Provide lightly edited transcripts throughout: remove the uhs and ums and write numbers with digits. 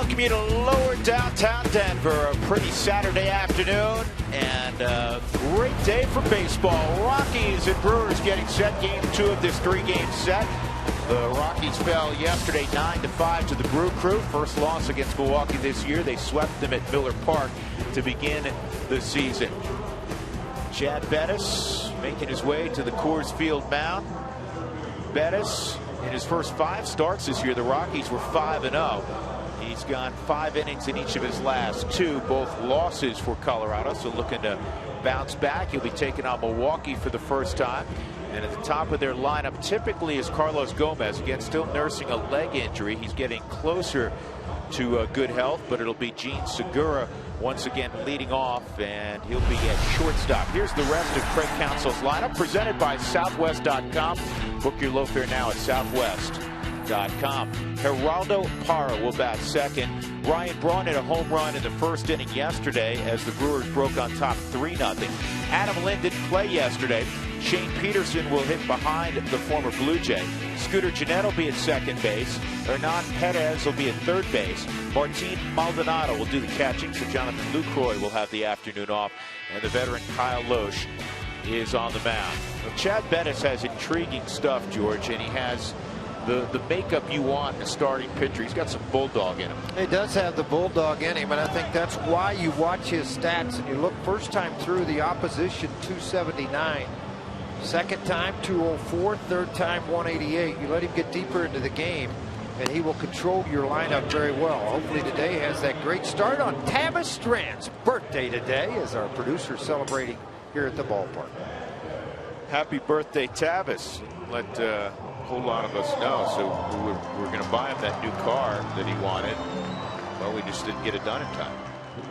welcome you to lower downtown Denver. A pretty Saturday afternoon and a great day for baseball. Rockies and Brewers getting set. Game 2 of this 3-game set. The Rockies fell yesterday 9-5 to the Brew Crew. First loss against Milwaukee this year. They swept them at Miller Park to begin the season. Chad Bettis making his way to the Coors Field mound. Bettis, in his first 5 starts this year, the Rockies were 5-0. He's gone 5 innings in each of his last 2, both losses for Colorado, so looking to bounce back. He'll be taking on Milwaukee for the first time. And at the top of their lineup typically is Carlos Gomez, again still nursing a leg injury. He's getting closer to good health, but it'll be Gene Segura once again leading off, and he'll be at shortstop. Here's the rest of Craig Counsell's lineup, presented by Southwest.com. Book your low fare now at Southwest.com. Geraldo Parra will bat second. Ryan Braun hit a home run in the first inning yesterday as the Brewers broke on top 3-0. Adam Lind didn't play yesterday. Shane Peterson will hit behind the former Blue Jay. Scooter Gennett will be at second base. Hernan Perez will be at third base. Martin Maldonado will do the catching, so Jonathan Lucroy will have the afternoon off. And the veteran Kyle Loesch is on the mound. Well, Chad Bettis has intriguing stuff, George, and he has the makeup you want in a starting pitcher. He's got some bulldog in him. He does have the bulldog in him, and I think that's why you watch his stats and you look first time through the opposition 279. Second time 204, third time 188. You let him get deeper into the game and he will control your lineup very well. Hopefully today has that great start on Tavis Strand's birthday today, as our producer celebrating here at the ballpark. Happy birthday, Tavis. Let a whole lot of us know. So we're going to buy him that new car that he wanted. Well, we just didn't get it done in time.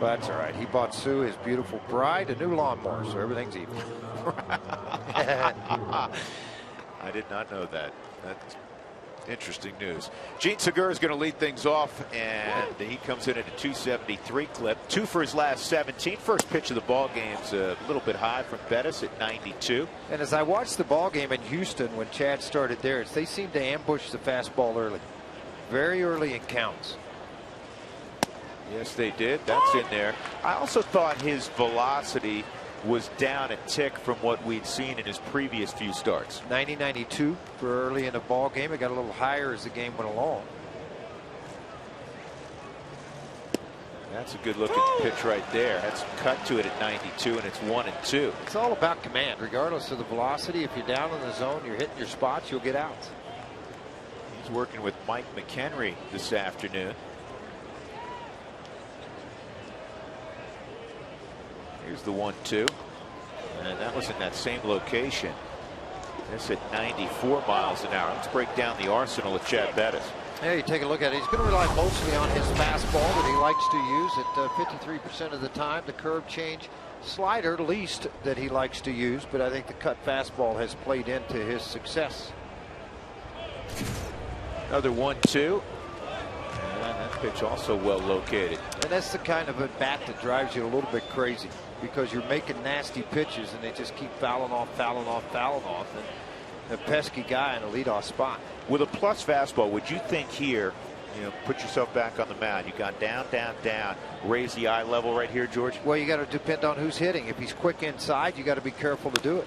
But that's all right. He bought Sue, his beautiful bride, a new lawnmower, so everything's even. I did not know that. That's interesting news. Gene Segura is going to lead things off, and he comes in at a 273 clip. 2 for his last 17. First pitch of the ball game's a little bit high from Bettis at 92. And as I watched the ball game in Houston when Chad started theirs, they seemed to ambush the fastball early, very early in counts. Yes, they did. That's in there. I also thought his velocity was down a tick from what we'd seen in his previous few starts. 90-92 for early in the ball game. It got a little higher as the game went along. That's a good looking pitch right there. That's cut to it at 92, and it's 1-2. It's all about command, regardless of the velocity. If you're down in the zone, you're hitting your spots, you'll get out. He's working with Mike McHenry this afternoon. Here's the 1-2, and that was in that same location. This at 94 miles an hour. Let's break down the arsenal of Chad Bettis. Yeah, you take a look at it. He's going to rely mostly on his fastball that he likes to use at 53% of the time. The curve change slider least that he likes to use, but I think the cut fastball has played into his success. Another 1-2. And that pitch also well located. And that's the kind of a bat that drives you a little bit crazy, because you're making nasty pitches and they just keep fouling off, fouling off, fouling off. And a pesky guy in a leadoff spot. With a plus fastball, would you think here, put yourself back on the mound, you've gone down, down, down, raise the eye level right here, George? Well, you got to depend on who's hitting. If he's quick inside, you got to be careful to do it.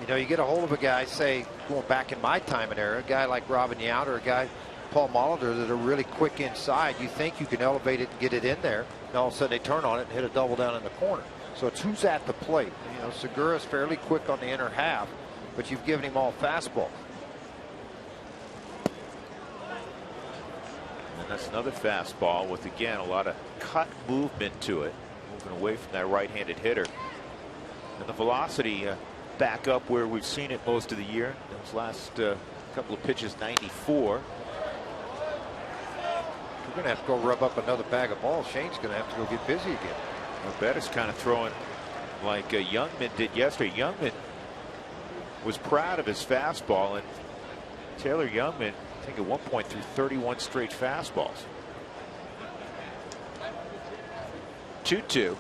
You get a hold of a guy, say, going back in my time and era, a guy like Robin Yount or a guy Paul Molitor that are really quick inside. You think you can elevate it and get it in there, and all of a sudden they turn on it and hit a double down in the corner. So it's who's at the plate. Segura's fairly quick on the inner half, but you've given him all fastball. And that's another fastball with, again, a lot of cut movement to it, moving away from that right-handed hitter. And the velocity back up where we've seen it most of the year. Those last couple of pitches, 94. We're going to have to go rub up another bag of balls. Shane's going to have to go get busy again. Well, Bettis kind of throwing like Youngman did yesterday. Youngman was proud of his fastball, and Taylor Youngman, I think at one point, threw 31 straight fastballs. 2-2.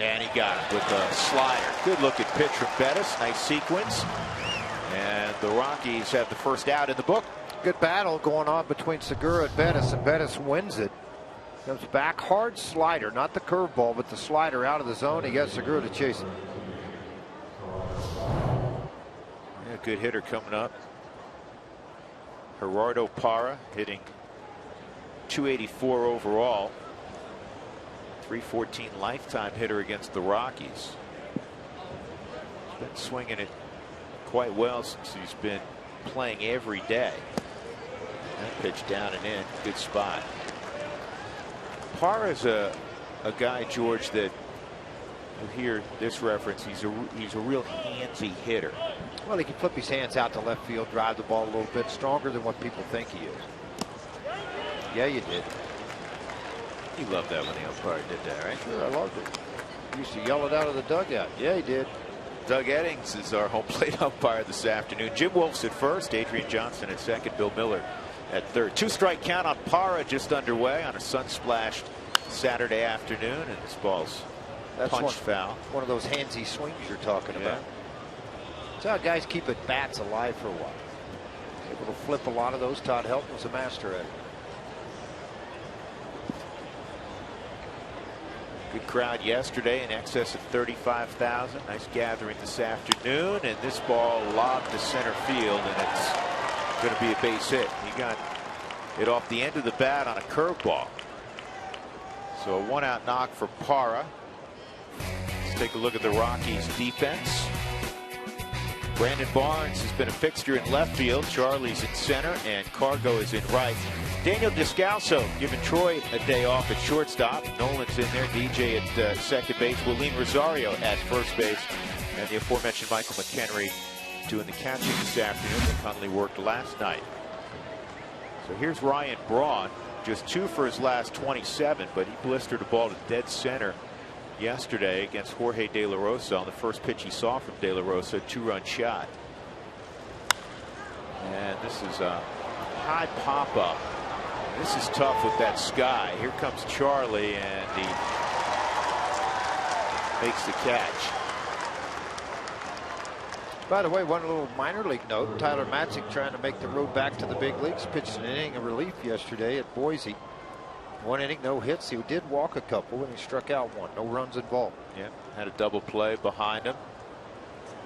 And he got it with a slider. Good looking pitch from Bettis. Nice sequence. And the Rockies have the first out in the book. Good battle going on between Segura and Bettis Wins it. Comes back, hard slider, not the curveball, but the slider out of the zone. He got Segura to chase it. Yeah, good hitter coming up. Gerardo Parra hitting .284 overall. .314 lifetime hitter against the Rockies. He's been swinging it quite well since he's been playing every day. That pitch down and in, good spot. Parra's a guy, George, that you hear this reference. He's a real handsy hitter. Well, he can flip his hands out to left field, drive the ball a little bit stronger than what people think he is. Yeah, you did. You loved that when the umpire did that, right? Sure, I loved it. He used to yell it out of the dugout. Yeah, he did. Doug Eddings is our home plate umpire this afternoon. Jim Wolf's at first, Adrian Johnson at second, Bill Miller at third. 2-strike count on Parra just underway on a sun-splashed Saturday afternoon, and this ball's punched foul. One of those handsy swings you're talking about. That's how guys keep at bats alive for a while. Able to flip a lot of those. Todd Helton was a master at it. Good crowd yesterday, in excess of 35,000. Nice gathering this afternoon, and this ball lobbed to center field, and it's going to be a base hit. He got it off the end of the bat on a curveball. So a one-out knock for Parra. Let's take a look at the Rockies' defense. Brandon Barnes has been a fixture in left field. Charlie's in center, and Cargo is in right. Daniel Descalso giving Troy a day off at shortstop. Nolan's in there. DJ at second base. Willeen Rosario at first base. And the aforementioned Michael McHenry doing the catching this afternoon. McConnelly worked last night. So here's Ryan Braun. Just 2 for his last 27, but he blistered a ball to dead center yesterday against Jorge De La Rosa on the first pitch he saw from De La Rosa. 2-run shot. And this is a high pop-up. This is tough with that sky. Here comes Charlie, and he makes the catch. By the way, one little minor league note. Tyler Matzik trying to make the road back to the big leagues. Pitched an inning of relief yesterday at Boise. 1 inning, no hits. He did walk a couple, and he struck out 1. No runs involved. Yeah, had a double play behind him.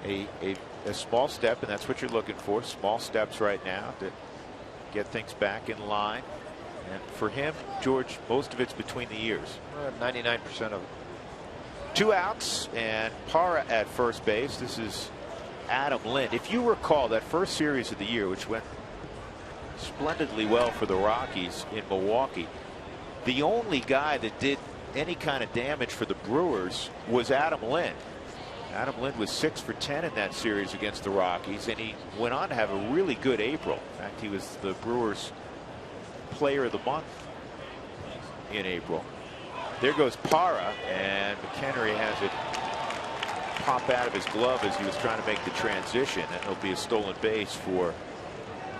A small step, and that's what you're looking for. Small steps right now to get things back in line. And for him, George, most of it's between the ears. 99% of it. 2 outs, and Parra at first base. This is Adam Lind. If you recall that first series of the year, which went splendidly well for the Rockies in Milwaukee, the only guy that did any kind of damage for the Brewers was Adam Lind. Adam Lind was 6 for 10 in that series against the Rockies, and he went on to have a really good April. In fact, he was the Brewers Player of the Month in April. There goes Parra, and McHenry has it pop out of his glove as he was trying to make the transition, and it'll be a stolen base for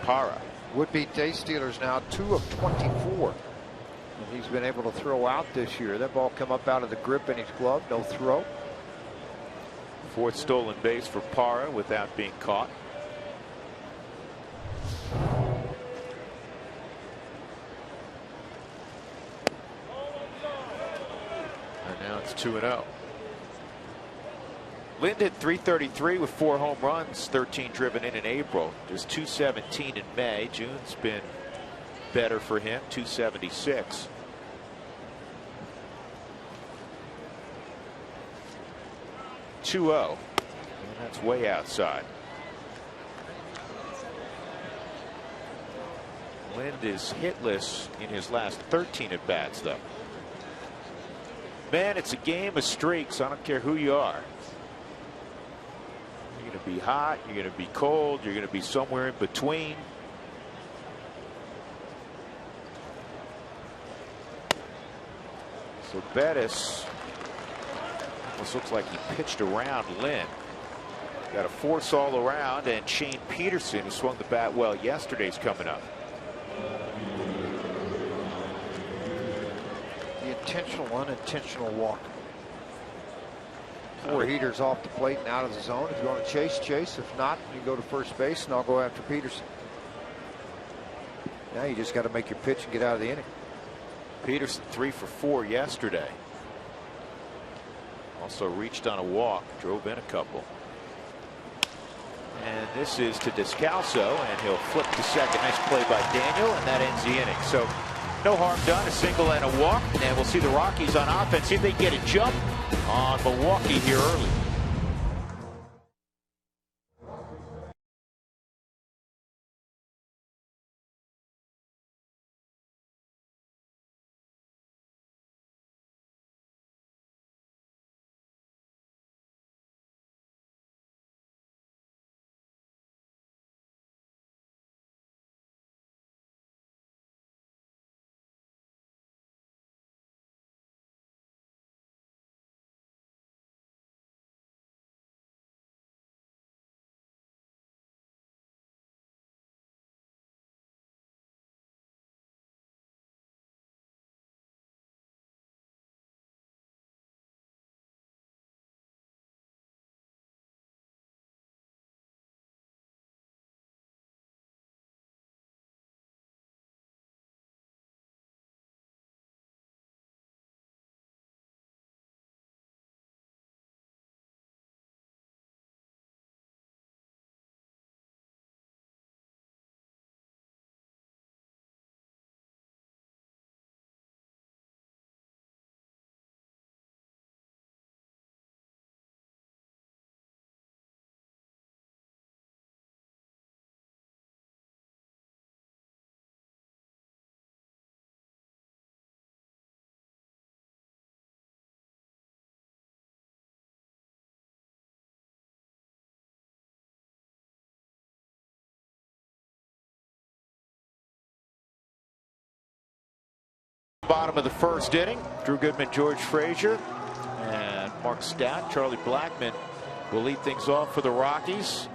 Parra. Would-be day stealers now 2 of 24. And he's been able to throw out this year. That ball come up out of the grip in his glove. No throw. 4th stolen base for Parra without being caught. And now it's 2-0. Lind hit .333 with 4 home runs, 13 driven in April. Just .217 in May. June's been better for him, .276. .2-0, and that's way outside. Lind is hitless in his last 13 at bats, though. Man, it's a game of streaks. I don't care who you are. You're going to be hot, you're going to be cold, you're going to be somewhere in between. So Bettis, this looks like he pitched around Lind. Got a force all around, and Shane Peterson, who swung the bat well yesterday's coming up. The intentional, unintentional walk. 4 heaters off the plate and out of the zone. If you want to chase, chase. If not, you go to first base, and I'll go after Peterson. Now you just got to make your pitch and get out of the inning. Peterson 3 for 4 yesterday. Also reached on a walk, drove in a couple. And this is to Descalso, and he'll flip to second. Nice play by Daniel, and that ends the inning. So no harm done, a single and a walk, and we'll see the Rockies on offense, see if they can get a jump on Milwaukee here early. Bottom of the first inning, Drew Goodman, George Frazier, and Mark Stout. Charlie Blackmon will lead things off for the Rockies.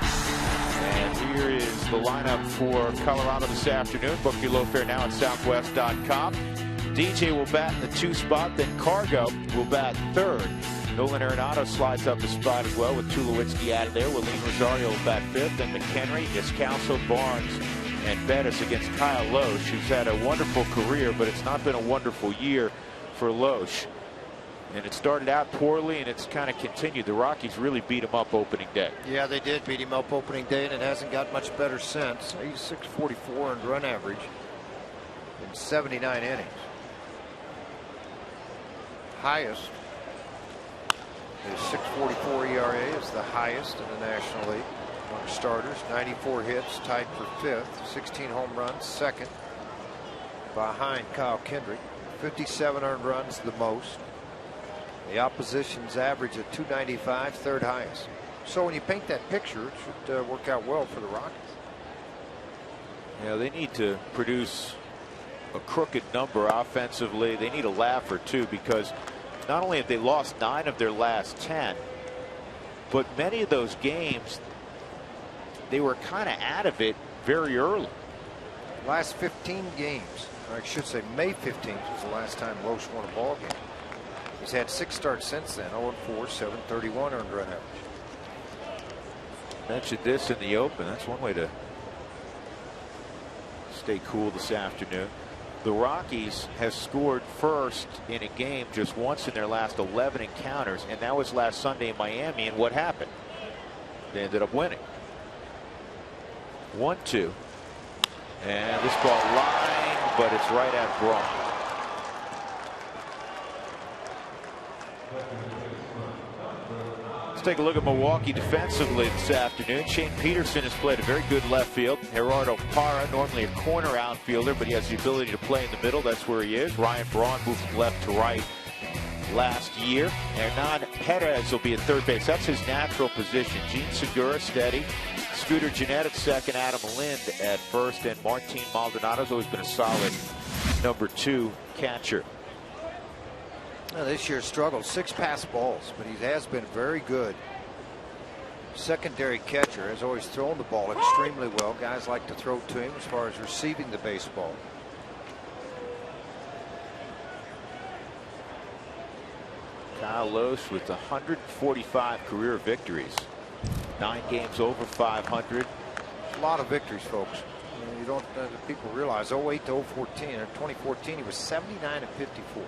And here is the lineup for Colorado this afternoon. Book your low fare now at Southwest.com. DJ will bat in the 2 spot, then Cargo will bat third. Nolan Arenado slides up a spot as well with Tulowitzki out of there. Willeen Rosario will bat 5th, then McHenry, Descalso, Barnes, and Bettis against Kyle Loesch, who's had a wonderful career, but it's not been a wonderful year for Loesch. And it started out poorly, and it's kind of continued. The Rockies really beat him up opening day. Yeah, they did beat him up opening day, and it hasn't got much better since. 86.44 earned run average in 79 innings. Highest is 6.44 ERA, is the highest in the National League. Among starters, 94 hits, tied for 5th, 16 home runs, 2nd behind Kyle Kendrick. 57 earned runs, the most. The opposition's average at 295, 3rd highest. So when you paint that picture, it should work out well for the Rockies. Yeah, they need to produce a crooked number offensively. They need a laugh or two, because not only have they lost 9 of their last 10, but many of those games they were kind of out of it very early. Last 15 games, or I should say May 15th was the last time Loesch won a ball game. He's had 6 starts since then, 0-4, 731 earned run average. Mentioned this in the open. That's one way to stay cool this afternoon. The Rockies have scored first in a game just once in their last 11 encounters, and that was last Sunday in Miami. And what happened? They ended up winning. 1-2, and this ball line, but it's right at Braun. Let's take a look at Milwaukee defensively this afternoon. Shane Peterson has played a very good left field. Gerardo Parra, normally a corner outfielder, but he has the ability to play in the middle. That's where he is. Ryan Braun moved from left to right last year. Hernan Perez will be at third base. That's his natural position. Gene Segura steady. Scooter Gennett at second, Adam Lind at first, and Martin Maldonado's always been a solid number 2 catcher. Now, this year struggled 6 pass balls, but he has been very good. Secondary catcher, has always thrown the ball extremely well. Guys like to throw to him as far as receiving the baseball. Kyle Loesch with 145 career victories. 9 games over 500. A lot of victories, folks. You don't. People realize 08 to 014 or 2014, he was 79 and 54.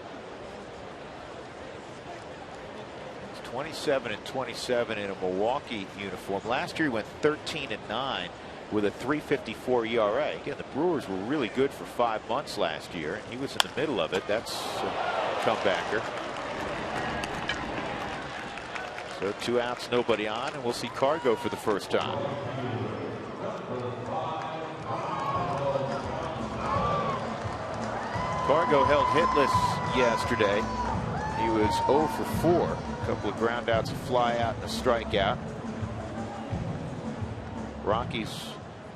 It's 27 and 27 in a Milwaukee uniform. Last year he went 13 and 9 with a 3.54 ERA. Again, the Brewers were really good for 5 months last year, and he was in the middle of it. That's a comebacker. So 2 outs, nobody on, and we'll see Cargo for the first time. Cargo held hitless yesterday. He was 0 for 4. A couple of ground outs, a fly out, and a strikeout. Rockies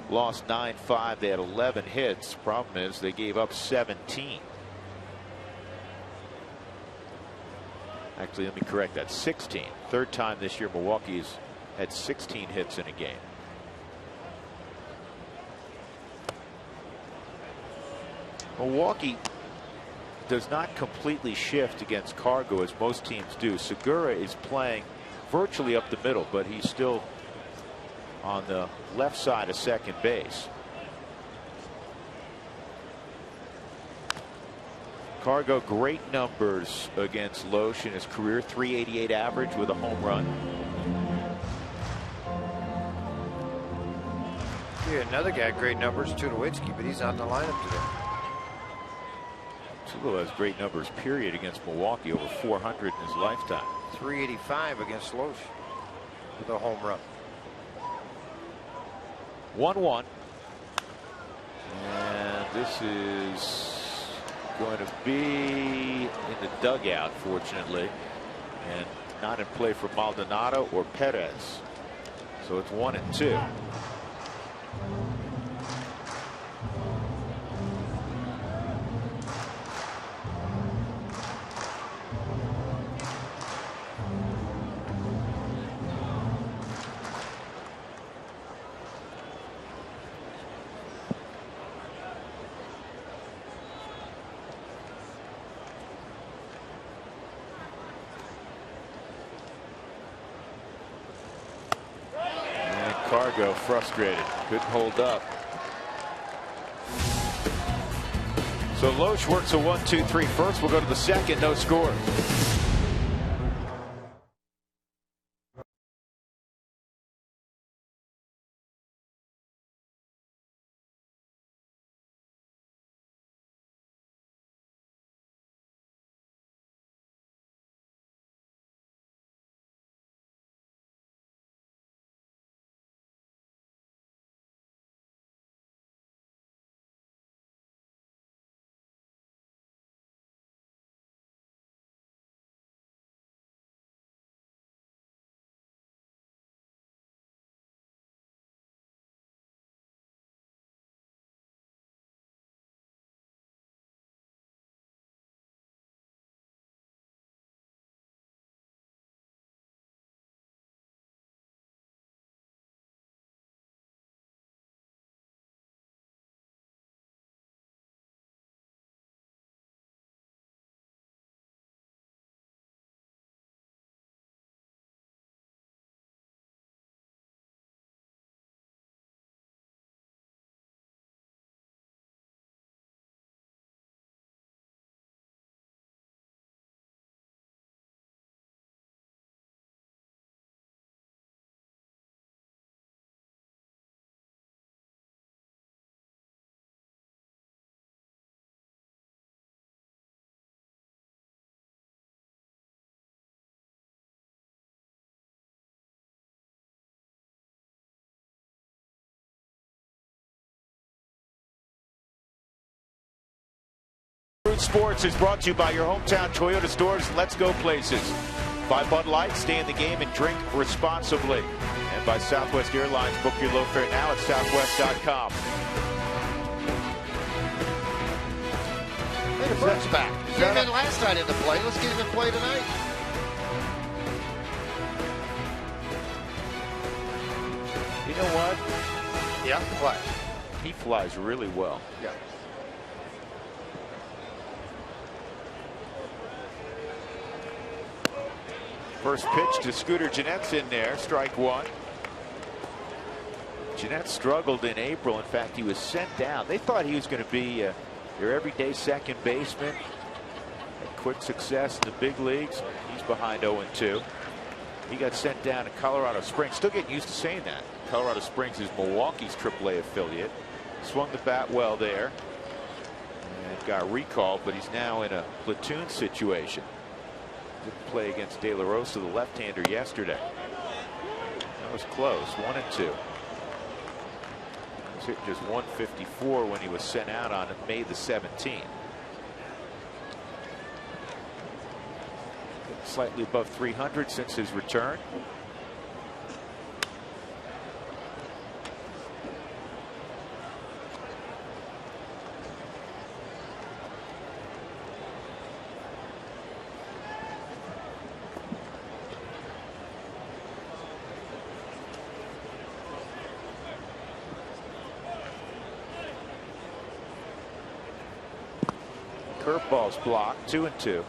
lost 9-5. They had 11 hits. Problem is they gave up 17. Actually, let me correct that. 16. Third time this year Milwaukee's had 16 hits in a game. Milwaukee does not completely shift against Cargo as most teams do. Segura is playing virtually up the middle, but he's still on the left side of second base. Cargo, great numbers against Loesch in his career. 388 average with a home run. Yeah, another guy, great numbers, Tulowitzki, but he's not in the lineup today. Tulo has great numbers, period, against Milwaukee, over 400 in his lifetime. 385 against Loesch with a home run. 1-1. And this is going to be in the dugout, fortunately, and not in play for Maldonado or Perez. So it's 1-2. Cargo frustrated, couldn't hold up. So Loesch works a 1-2-3 first. We'll go to the second, no score. Sports is brought to you by your hometown Toyota stores. Let's go places. By Bud Light, stay in the game and drink responsibly. And by Southwest Airlines, book your low fare now at southwest.com. Hey, the Bird's back. He came in last night into play. Let's get him in play tonight. You know what? Yeah, fly. He flies really well. Yeah. First pitch to Scooter Jeanette's in there, strike one. Jeanette struggled in April. In fact, he was sent down. They thought he was going to be their everyday second baseman. Had quick success in the big leagues. He's behind 0-2. He got sent down to Colorado Springs. Still getting used to saying that. Colorado Springs is Milwaukee's AAA affiliate. Swung the bat well there. And got recalled, but he's now in a platoon situation. Didn't play against De La Rosa, the left-hander, yesterday. That was close. 1-2. He was hitting just 154 when he was sent out on May the 17th. Slightly above 300 since his return. Curveball's blocked. 2-2.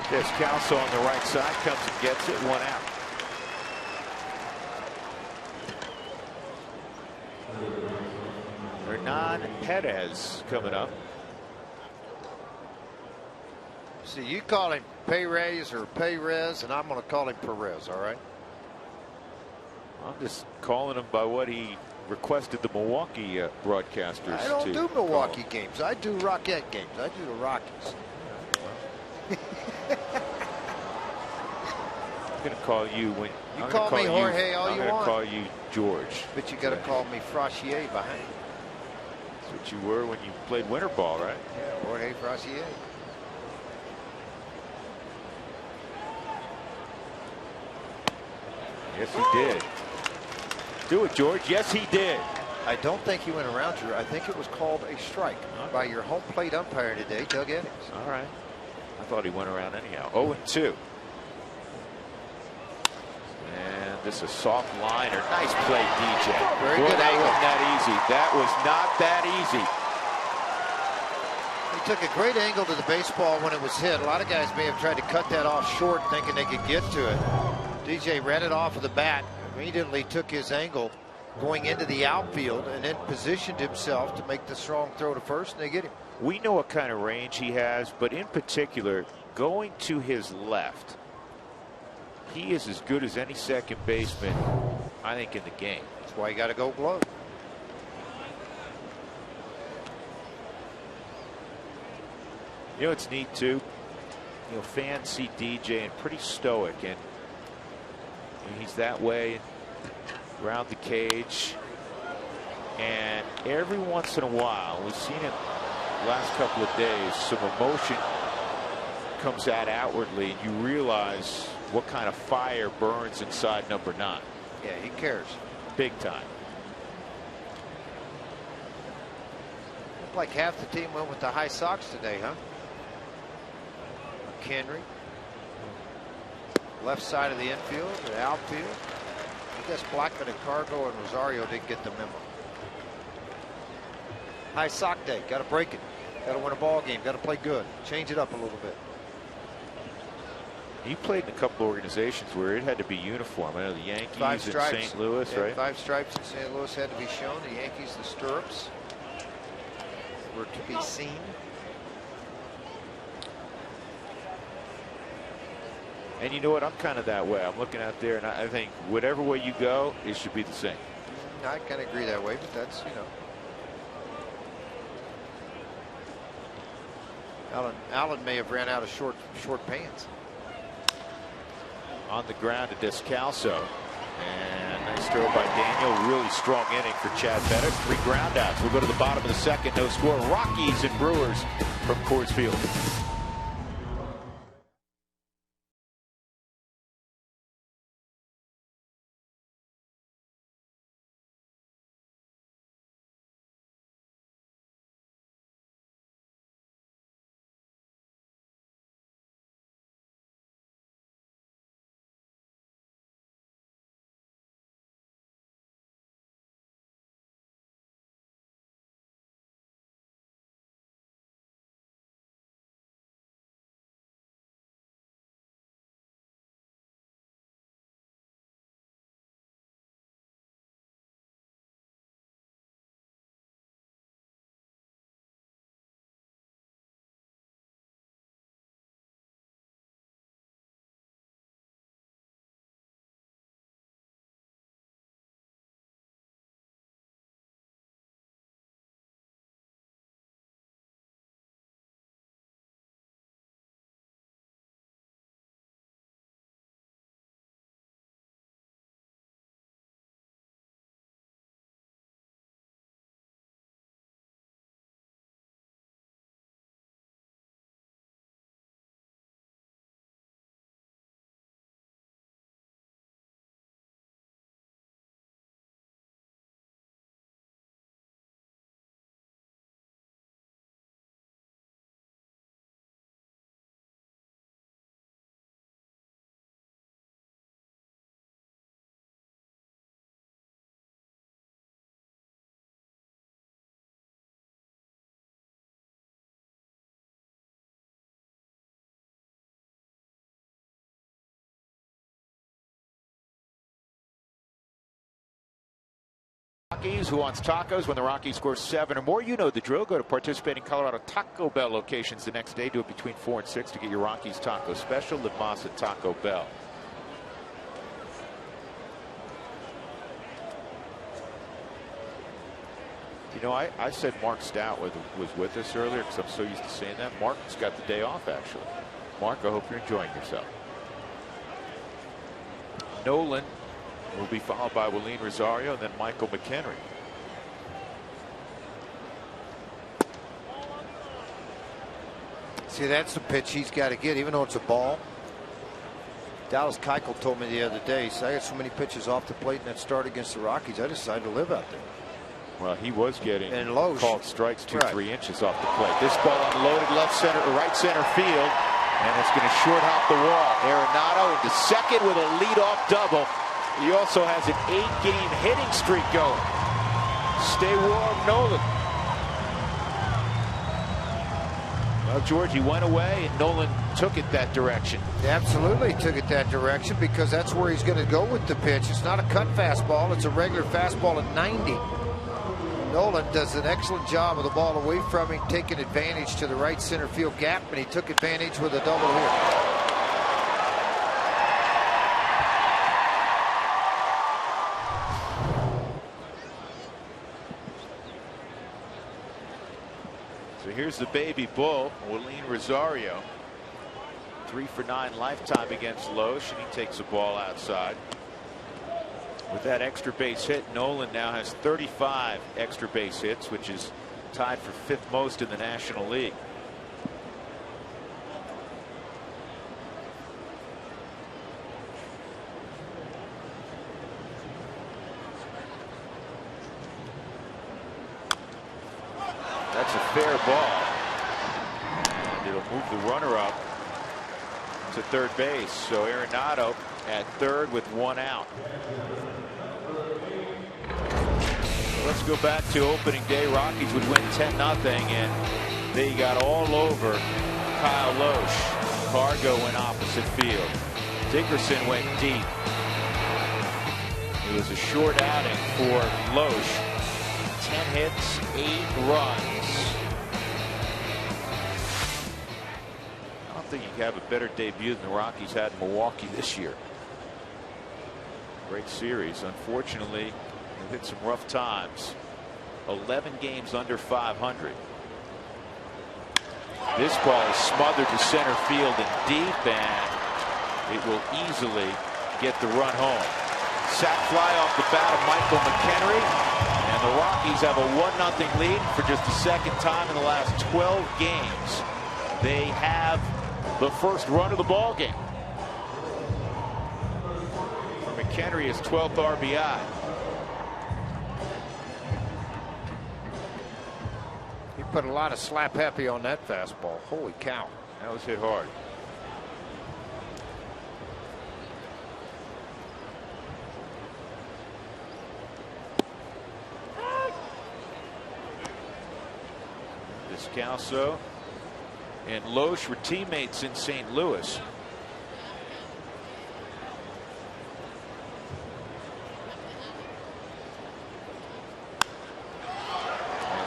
Descalso on the right side comes and gets it. 1 out. Hernan Perez coming up. See, you call him Perez or Perez, and I'm going to call him Perez, all right? I'm just calling him by what he requested the Milwaukee broadcasters. I don't do Milwaukee games. I do Rocket games. I do the Rockies. I'm going to call you when you call me Jorge all you want. I'm going to call you George. But you got to call me Frachier behind. That's what you were when you played winter ball, right? Yeah, Jorge Frachier. Yes, he did. Do it, George. Yes, he did. I don't think he went around you. I think it was called a strike by your home plate umpire today, Doug Eddings. All right. I thought he went around anyhow. 0-2. And this is a soft liner. Nice play, DJ. Very good that angle. wasn't that easy. That was not that easy. He took a great angle to the baseball when it was hit. A lot of guys may have tried to cut that off short thinking they could get to it. DJ read it off of the bat, immediately took his angle going into the outfield, and then positioned himself to make the strong throw to first, and they get him. We know what kind of range he has, but in particular, going to his left, he is as good as any second baseman, I think, in the game. That's why you got to go glove. You know, it's neat too. You know, fans see DJ and pretty stoic, and he's that way around the cage. And every once in a while, we've seen it the last couple of days, some emotion comes out outwardly, and you realize what kind of fire burns inside number 9. Yeah, he cares. Big time. Looked like half the team went with the high socks today, huh? McHenry. Left side of the infield, the outfield. I guess Blackman and Cargo and Rosario didn't get the memo. High sock day. Got to break it. Got to win a ball game. Got to play good. Change it up a little bit. He played in a couple organizations where it had to be uniform. I know the Yankees and St. Louis, yeah, right? 5 stripes in St. Louis had to be shown. The Yankees, the stirrups were to be seen. And you know what? I'm kind of that way. I'm looking out there, and I think whatever way you go, it should be the same. I kind of agree that way, but that's, you know. Allen may have ran out of short pants. On the ground to Descalso. And nice throw by Daniel. Really strong inning for Chad Bennett. 3 groundouts. We'll go to the bottom of the second. No score. Rockies and Brewers from Coors Field. Rockies. Who wants tacos? When the Rockies score 7 or more, you know the drill. Go to participating Colorado Taco Bell locations the next day. Do it between 4 and 6 to get your Rockies taco special. Live Moss at Taco Bell. You know, I said Mark Stout was with us earlier because I'm so used to saying that. Mark's got the day off, actually. Mark, I hope you're enjoying yourself. Nolan will be followed by Willeen Rosario and then Michael McHenry. See, that's the pitch he's got to get, even though it's a ball. Dallas Keuchel told me the other day, he said, I got so many pitches off the plate in that start against the Rockies, I decided to live out there. Well, he was getting called strikes 2-3 inches off the plate. This ball unloaded left center or right center field, and it's going to short hop the wall. Arenado into second with a leadoff double. He also has an 8-game hitting streak going. Stay warm, Nolan. Well, George, he went away, and Nolan took it that direction. He absolutely took it that direction because that's where he's going to go with the pitch. It's not a cut fastball. It's a regular fastball at 90. Nolan does an excellent job of the ball away from him, taking advantage to the right center field gap, and he took advantage with a double hit. So here's the baby bull, Willeen Rosario. 3 for 9 lifetime against Loesch, and he takes the ball outside. With that extra base hit, Nolan now has 35 extra base hits, which is tied for 5th most in the National League. That's a fair ball. And it'll move the runner up to third base. So Arenado at third with 1 out. Let's go back to opening day. Rockies would win 10-0, and they got all over Kyle Loesch. Cargo went opposite field. Dickerson went deep. It was a short outing for Loesch. 10 hits, 8 runs. I don't think you can have a better debut than the Rockies had in Milwaukee this year. Great series. Unfortunately, they've hit some rough times. 11 games under 500. This ball is smothered to center field and deep, and it will easily get the run home. Sac fly off the bat of Michael McHenry, and the Rockies have a 1-0 lead for just the second time in the last 12 games. They have the first run of the ball game. For McHenry, his 12th RBI. He put a lot of slap happy on that fastball. Holy cow. That was hit hard. Descalso and Loesch were teammates in St. Louis.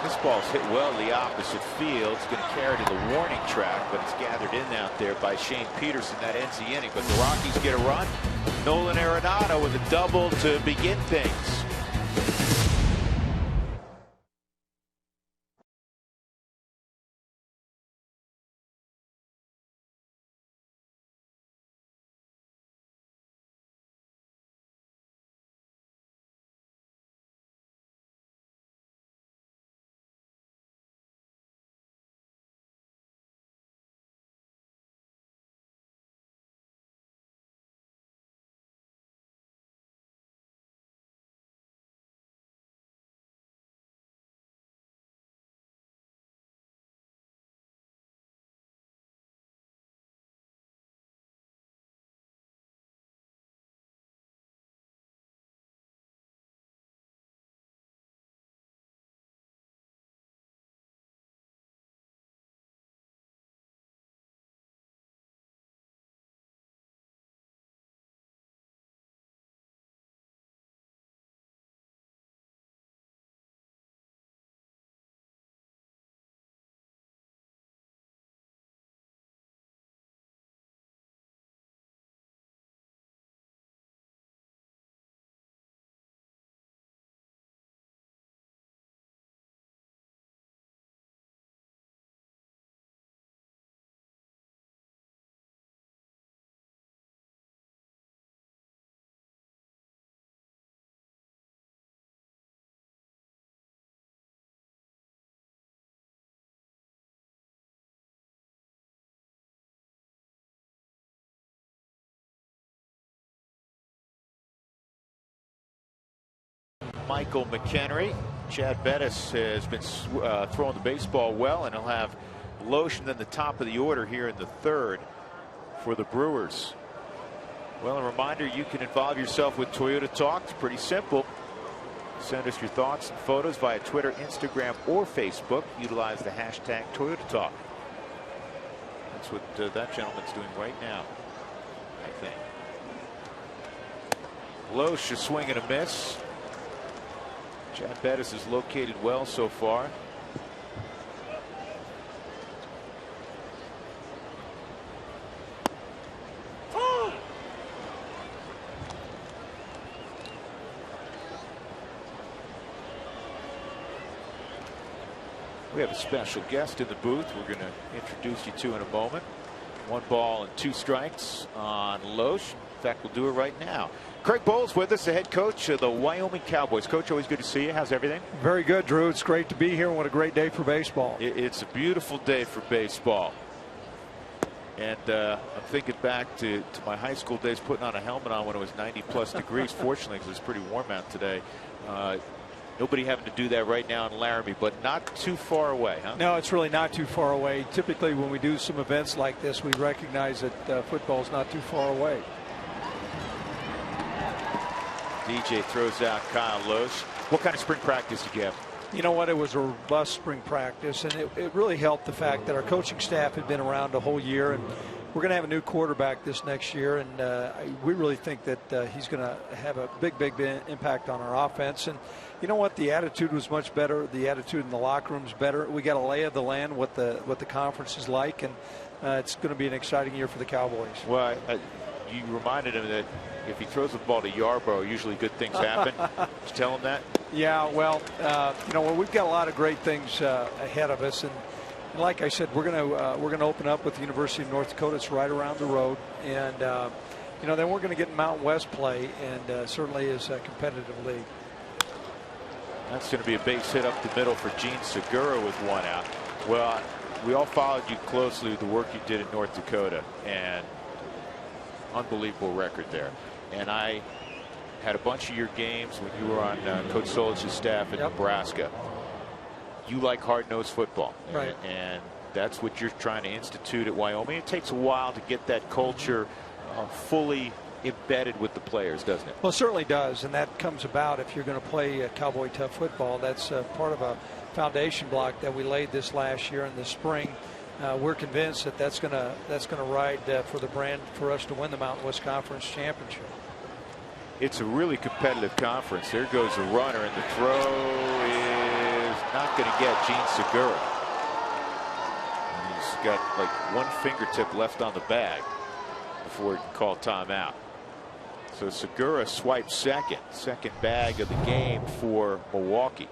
This ball's hit well the opposite field. It's going to carry to the warning track, but it's gathered in out there by Shane Peterson. That ends the inning. But the Rockies get a run. Nolan Arenado with a double to begin things. Michael McHenry. Chad Bettis has been throwing the baseball well, and he'll have Lotion in the top of the order here in the third for the Brewers. Well, a reminder, you can involve yourself with Toyota Talk. It's pretty simple. Send us your thoughts and photos via Twitter, Instagram, or Facebook. Utilize the hashtag Toyota Talk. That's what that gentleman's doing right now, I think. Loesch, a swing and a miss. Chad Bettis is located well so far. We have a special guest in the booth we're going to introduce you to in a moment. 1 ball and 2 strikes on Loesch. In fact, we'll do it right now. Craig Bowles with us, the head coach of the Wyoming Cowboys. Coach, always good to see you. How's everything? Very good, Drew. It's great to be here. What a great day for baseball. It's a beautiful day for baseball. And I'm thinking back to my high school days, putting on a helmet on when it was 90+ degrees. Fortunately, because it's pretty warm out today. Nobody having to do that right now in Laramie, but not too far away, huh? No, it's really not too far away. Typically, when we do some events like this, we recognize that football is not too far away. DJ throws out Kyle Loesch. What kind of spring practice did you have? You know what? It was a robust spring practice, and it really helped the fact that our coaching staff had been around a whole year, and we're going to have a new quarterback this next year, and we really think that he's going to have a big impact on our offense. And you know what? The attitude was much better. The attitude in the locker room is better. We got a lay of the land, what the conference is like, and it's going to be an exciting year for the Cowboys. Well, you reminded him that if he throws the ball to Yarborough, usually good things happen. Did you tell him that? Yeah, well, you know, we've got a lot of great things ahead of us, and like I said, we're going to open up with the University of North Dakota. It's right around the road, and you know, then we're going to get Mountain West play, and certainly is a competitive league. That's going to be a base hit up the middle for Gene Segura with 1 out. Well, we all followed you closely with the work you did in North Dakota, and unbelievable record there. And I had a bunch of your games when you were on Coach Solich's staff in Nebraska. You like hard-nosed football, right? And that's what you're trying to institute at Wyoming. It takes a while to get that culture fully embedded with the players, doesn't it? Well, it certainly does, and that comes about if you're going to play Cowboy tough football. That's part of a foundation block that we laid this last year in the spring. We're convinced that that's going to ride for the brand for us to win the Mountain West Conference Championship. It's a really competitive conference. There goes a runner, and the throw is not going to get Gene Segura. And he's got like 1 fingertip left on the bag before he can call timeout. So Segura swipes second bag of the game for Milwaukee.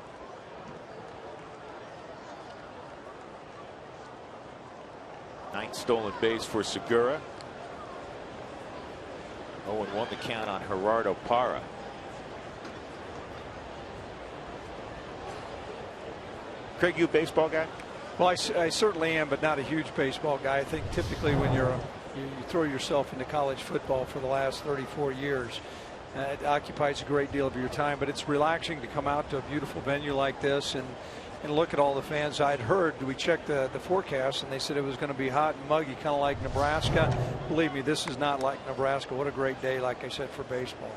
Ninth stolen base for Segura. 0-1 the count on Gerardo Parra. Craig, you a baseball guy? Well, I certainly am, but not a huge baseball guy. I think typically when you throw yourself into college football for the last 34 years, it occupies a great deal of your time, but it's relaxing to come out to a beautiful venue like this and look at all the fans. I'd heard, we checked the forecast, and they said it was going to be hot and muggy, kind of like Nebraska. Believe me, this is not like Nebraska. What a great day, like I said, for baseball.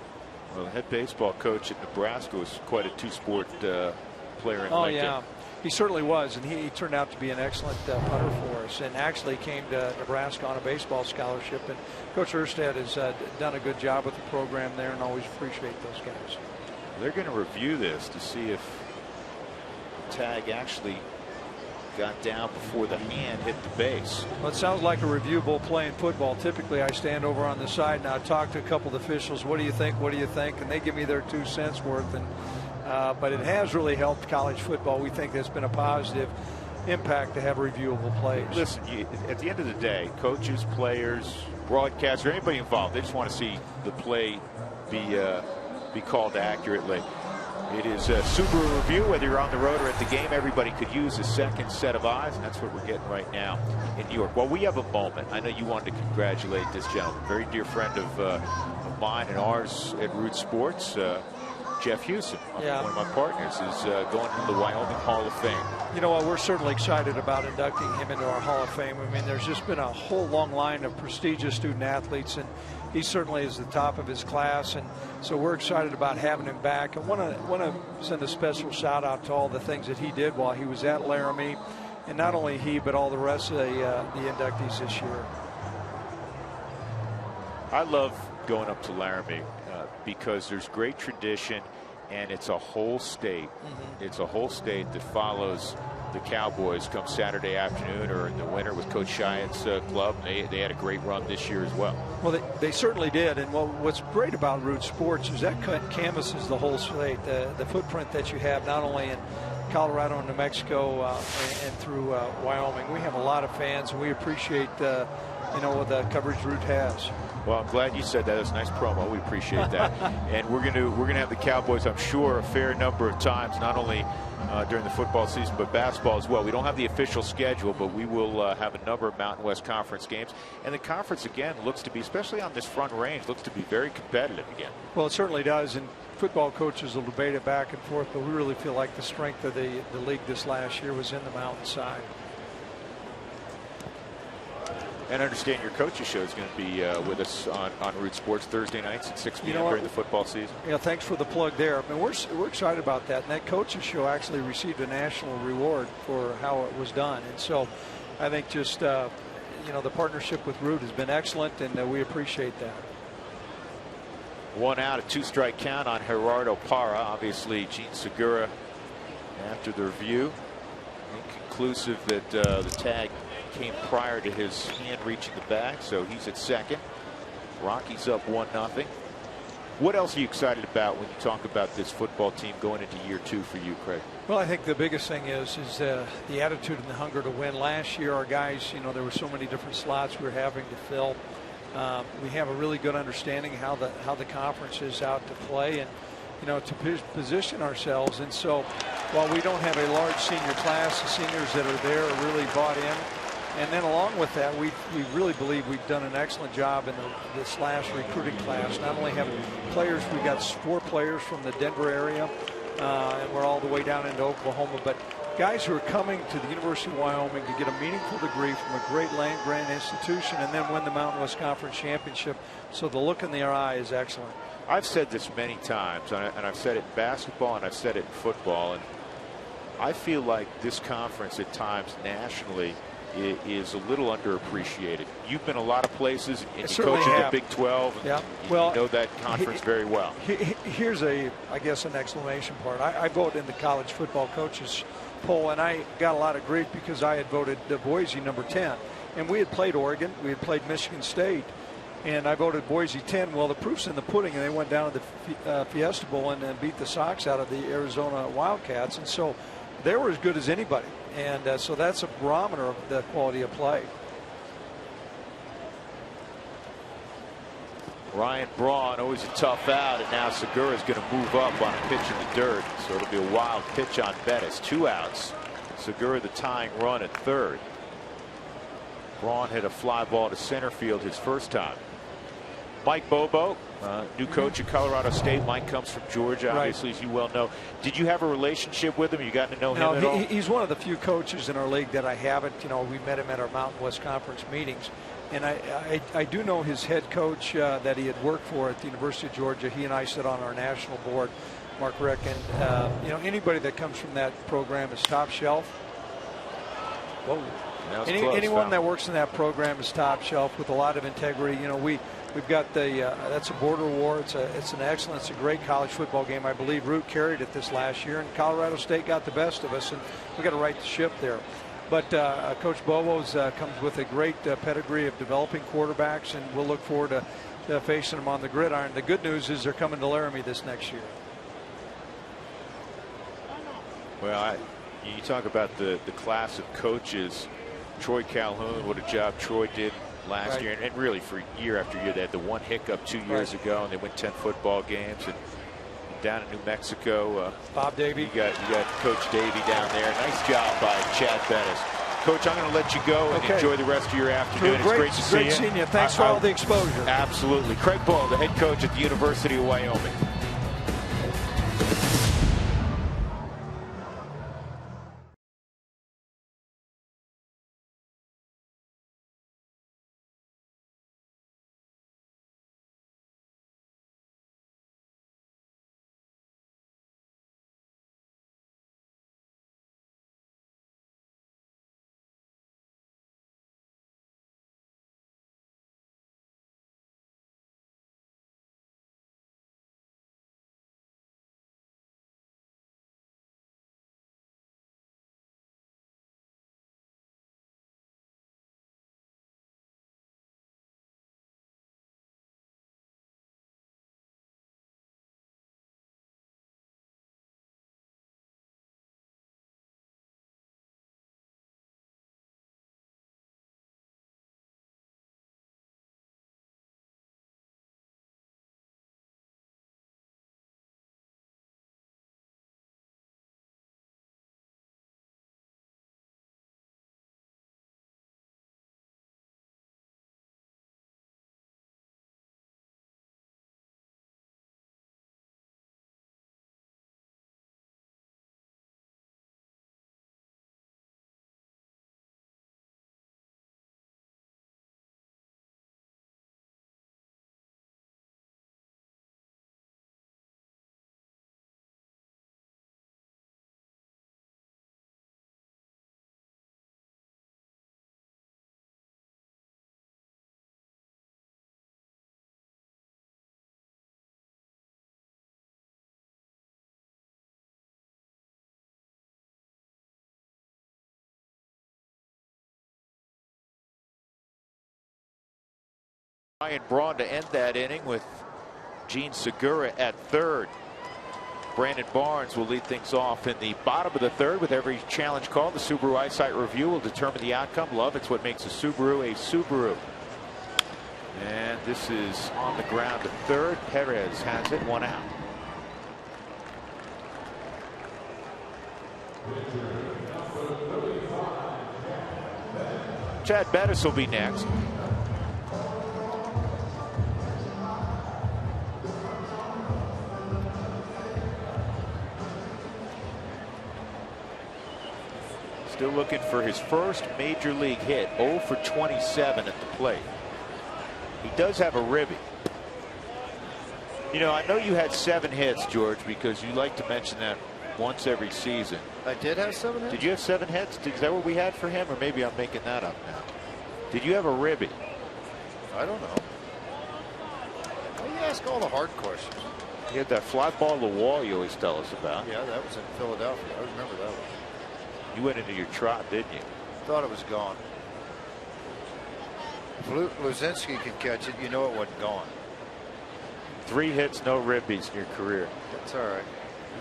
Well, the head baseball coach at Nebraska was quite a two-sport player in Lincoln. Oh, yeah. He certainly was, and he turned out to be an excellent punter for us, and actually came to Nebraska on a baseball scholarship. And Coach Erstad has done a good job with the program there, and always appreciate those guys. They're going to review this to see if the tag actually got down before the hand hit the base. Well, it sounds like a reviewable play in football. Typically, I stand over on the side and I talk to a couple of officials. What do you think? What do you think? And they give me their 2 cents worth. And but it has really helped college football. We think there's been a positive impact to have reviewable plays. Listen, at the end of the day, coaches, players, broadcasters, anybody involved, they just want to see the play be called accurately. It is a Subaru review, whether you're on the road or at the game. Everybody could use a second set of eyes, and that's what we're getting right now in New York. Well, we have a moment. I know you wanted to congratulate this gentleman, very dear friend of mine and ours at Root Sports. Jeff Houston, Yeah. one of my partners, is going to the Wyoming Hall of Fame. You know what? We're certainly excited about inducting him into our Hall of Fame. I mean, there's just been a whole long line of prestigious student athletes, and he certainly is the top of his class. And so we're excited about having him back. I want to send a special shout out to all the things that he did while he was at Laramie, and not only he, but all the rest of the inductees this year. I love going up to Laramie because there's great tradition, and it's a whole state. It's a whole state that follows the Cowboys come Saturday afternoon or in the winter with Coach Cheyette's club. They had a great run this year as well. Well, they certainly did. And what's great about Root Sports is that canvases the whole state, the footprint that you have not only in Colorado and New Mexico and through Wyoming. We have a lot of fans, and we appreciate the coverage Root has. Well, I'm glad you said that. That's a nice promo. We appreciate that. And we're gonna have the Cowboys, I'm sure, a fair number of times, not only during the football season, but basketball as well. We don't have the official schedule, but we will have a number of Mountain West Conference games. And the conference, again, looks to be, especially on this front range, looks to be very competitive again. Well, it certainly does. And football coaches will debate it back and forth, but we really feel like the strength of the league this last year was in the mountainside. And I understand your coach's show is going to be with us on Root Sports Thursday nights at 6 p.m. during the football season. Yeah, thanks for the plug there. I mean, we're excited about that. And that coach's show actually received a national reward for how it was done. And so I think just, the partnership with Root has been excellent, and we appreciate that. 1 out, a 2-strike count on Gerardo Parra. Obviously, Gene Segura, after the review, inconclusive that the tag came prior to his hand reaching the bag, so he's at second. Rockies up 1-0. What else are you excited about when you talk about this football team going into year 2 for you, Craig? Well, I think the biggest thing is the attitude and the hunger to win. Last year, our guys, there were so many different slots we were having to fill. We have a really good understanding how the conference is out to play and to position ourselves. And so while we don't have a large senior class, the seniors that are there are really bought in. And then along with that, we really believe we've done an excellent job in this last recruiting class. Not only having players, we got 4 players from the Denver area, and we're all the way down into Oklahoma, but guys who are coming to the University of Wyoming to get a meaningful degree from a great land-grant institution and then win the Mountain West Conference Championship. So the look in their eye is excellent. I've said this many times, and I've said it in basketball and I've said it in football, and I feel like this conference at times nationally is a little underappreciated. You've been a lot of places, and you coach in the Big 12. Yeah. You know that conference very well. Here's an exclamation point. I vote in the college football coaches poll, and I got a lot of grief because I had voted Boise number 10. And we had played Oregon, we had played Michigan State, and I voted Boise 10. Well, the proof's in the pudding, and they went down to the Fiesta Bowl and beat the Sox out of the Arizona Wildcats. And so they were as good as anybody. And so that's a barometer of the quality of play. Ryan Braun, always a tough out, and now Segura is going to move up on a pitch in the dirt. So it'll be a wild pitch on Bettis. 2 outs. Segura the tying run at third. Braun hit a fly ball to center field his first time. Mike Bobo, new coach at Colorado State. Mike comes from Georgia, obviously, as you well know. Did you have a relationship with him? You got to know him at all? He's one of the few coaches in our league that I haven't. We met him at our Mountain West Conference meetings. And I do know his head coach that he had worked for at the University of Georgia. He and I sit on our national board, Mark Rick. And, anybody that comes from that program is top shelf. Whoa. Anyone that works in that program is top shelf with a lot of integrity. We've got that's a border war. It's an excellent, it's a great college football game. I believe Root carried it this last year, and Colorado State got the best of us, and we got to right the ship there. But Coach Bobo's comes with a great pedigree of developing quarterbacks, and we'll look forward to facing them on the gridiron. The good news is they're coming to Laramie this next year. Well, you talk about the class of coaches. Troy Calhoun, what a job Troy did last year, and really for year after year. They had the one hiccup 2 years ago, and they went 10 football games. And down in New Mexico, Bob Davey. You got Coach Davey down there. Nice job by Chad Bettis. Coach, I'm going to let you go and enjoy the rest of your afternoon. It's great to see you. Great seeing you. Thanks for all the exposure. Absolutely. Craig Bull, the head coach at the University of Wyoming. Ryan Braun to end that inning with Gene Segura at third. Brandon Barnes will lead things off in the bottom of the third with every challenge called. The Subaru Eyesight Review will determine the outcome. Love, it's what makes a Subaru a Subaru. And this is on the ground at third. Perez has it, 1 out. Chad Bettis will be next. Still looking for his first major league hit. 0 for 27 at the plate. He does have a ribby. You know, I know you had 7 hits, George, because you like to mention that once every season. I did have 7 hits? Did you have 7 hits? Is that what we had for him? Or maybe I'm making that up now. Did you have a ribby? I don't know. Why do you ask all the hard questions? You had that fly ball to the wall you always tell us about. Yeah, that was in Philadelphia. I remember that one. You went into your trot, didn't you? Thought it was gone. If Luzinski could catch it, you know it wasn't gone. 3 hits, no ribbies in your career. That's all right.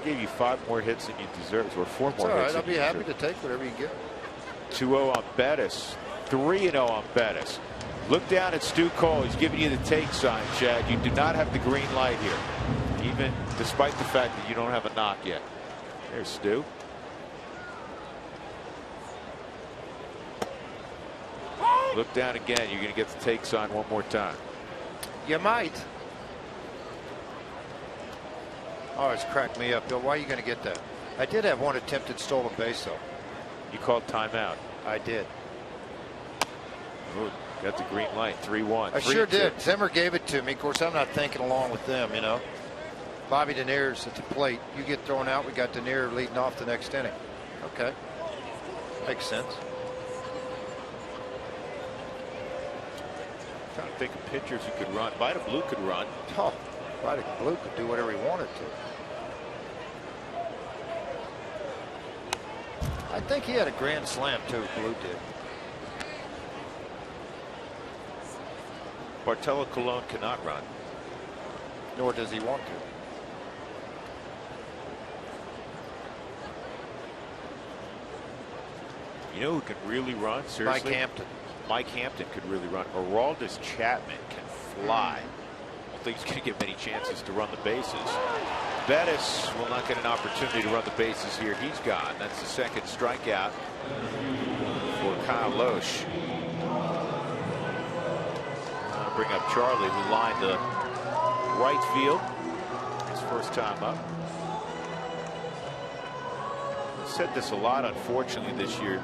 He gave you 5 more hits than you deserve, or 4 more all hits. right. I'll be happy to take whatever you get. 2-0 on Bettis. 3-0 on Bettis. Look down at Stu Cole. He's giving you the take sign, Chad. You do not have the green light here, even despite the fact that you don't have a knock yet. There's Stu. Look down again. You're going to get the take sign one more time. You might. Oh, it's cracked me up, Bill. Why are you going to get that? I did have one attempted stolen base, though. You called timeout. I did. Ooh, got the green light. 3-1. I sure did. Zimmer gave it to me. Of course, I'm not thinking along with them, you know. Bobby Denier's at the plate. You get thrown out. We got Denier leading off the next inning. Okay. Makes sense. Trying to think of pitchers who could run. Vida Blue could run. Oh, Vida Blue could do whatever he wanted to. I think he had a grand slam too. Blue did. Bartolo Colon cannot run. Nor does he want to. You know who can really run? Seriously? Mike Hampton. Mike Hampton could really run. Aroldis Chapman can fly. I don't think he's going to get many chances to run the bases. Bettis will not get an opportunity to run the bases here. He's gone. That's the second strikeout for Kyle Loesch. I'll bring up Charlie, who lined to right field. His first time up. I've said this a lot, unfortunately, this year,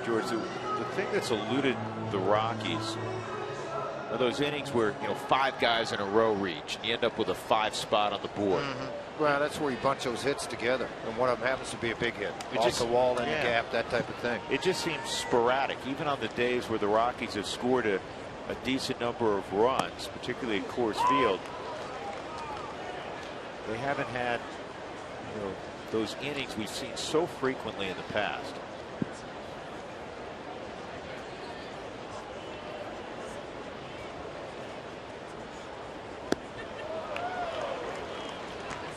George. The thing that's eluded the Rockies are those innings where, you know, 5 guys in a row reach and you end up with a 5 spot on the board. Well, that's where you bunch those hits together, and one of them happens to be a big hit. Off the wall, in the gap, that type of thing. It just seems sporadic, even on the days where the Rockies have scored a decent number of runs, particularly at Coors Field. They haven't had, you know, those innings we've seen so frequently in the past.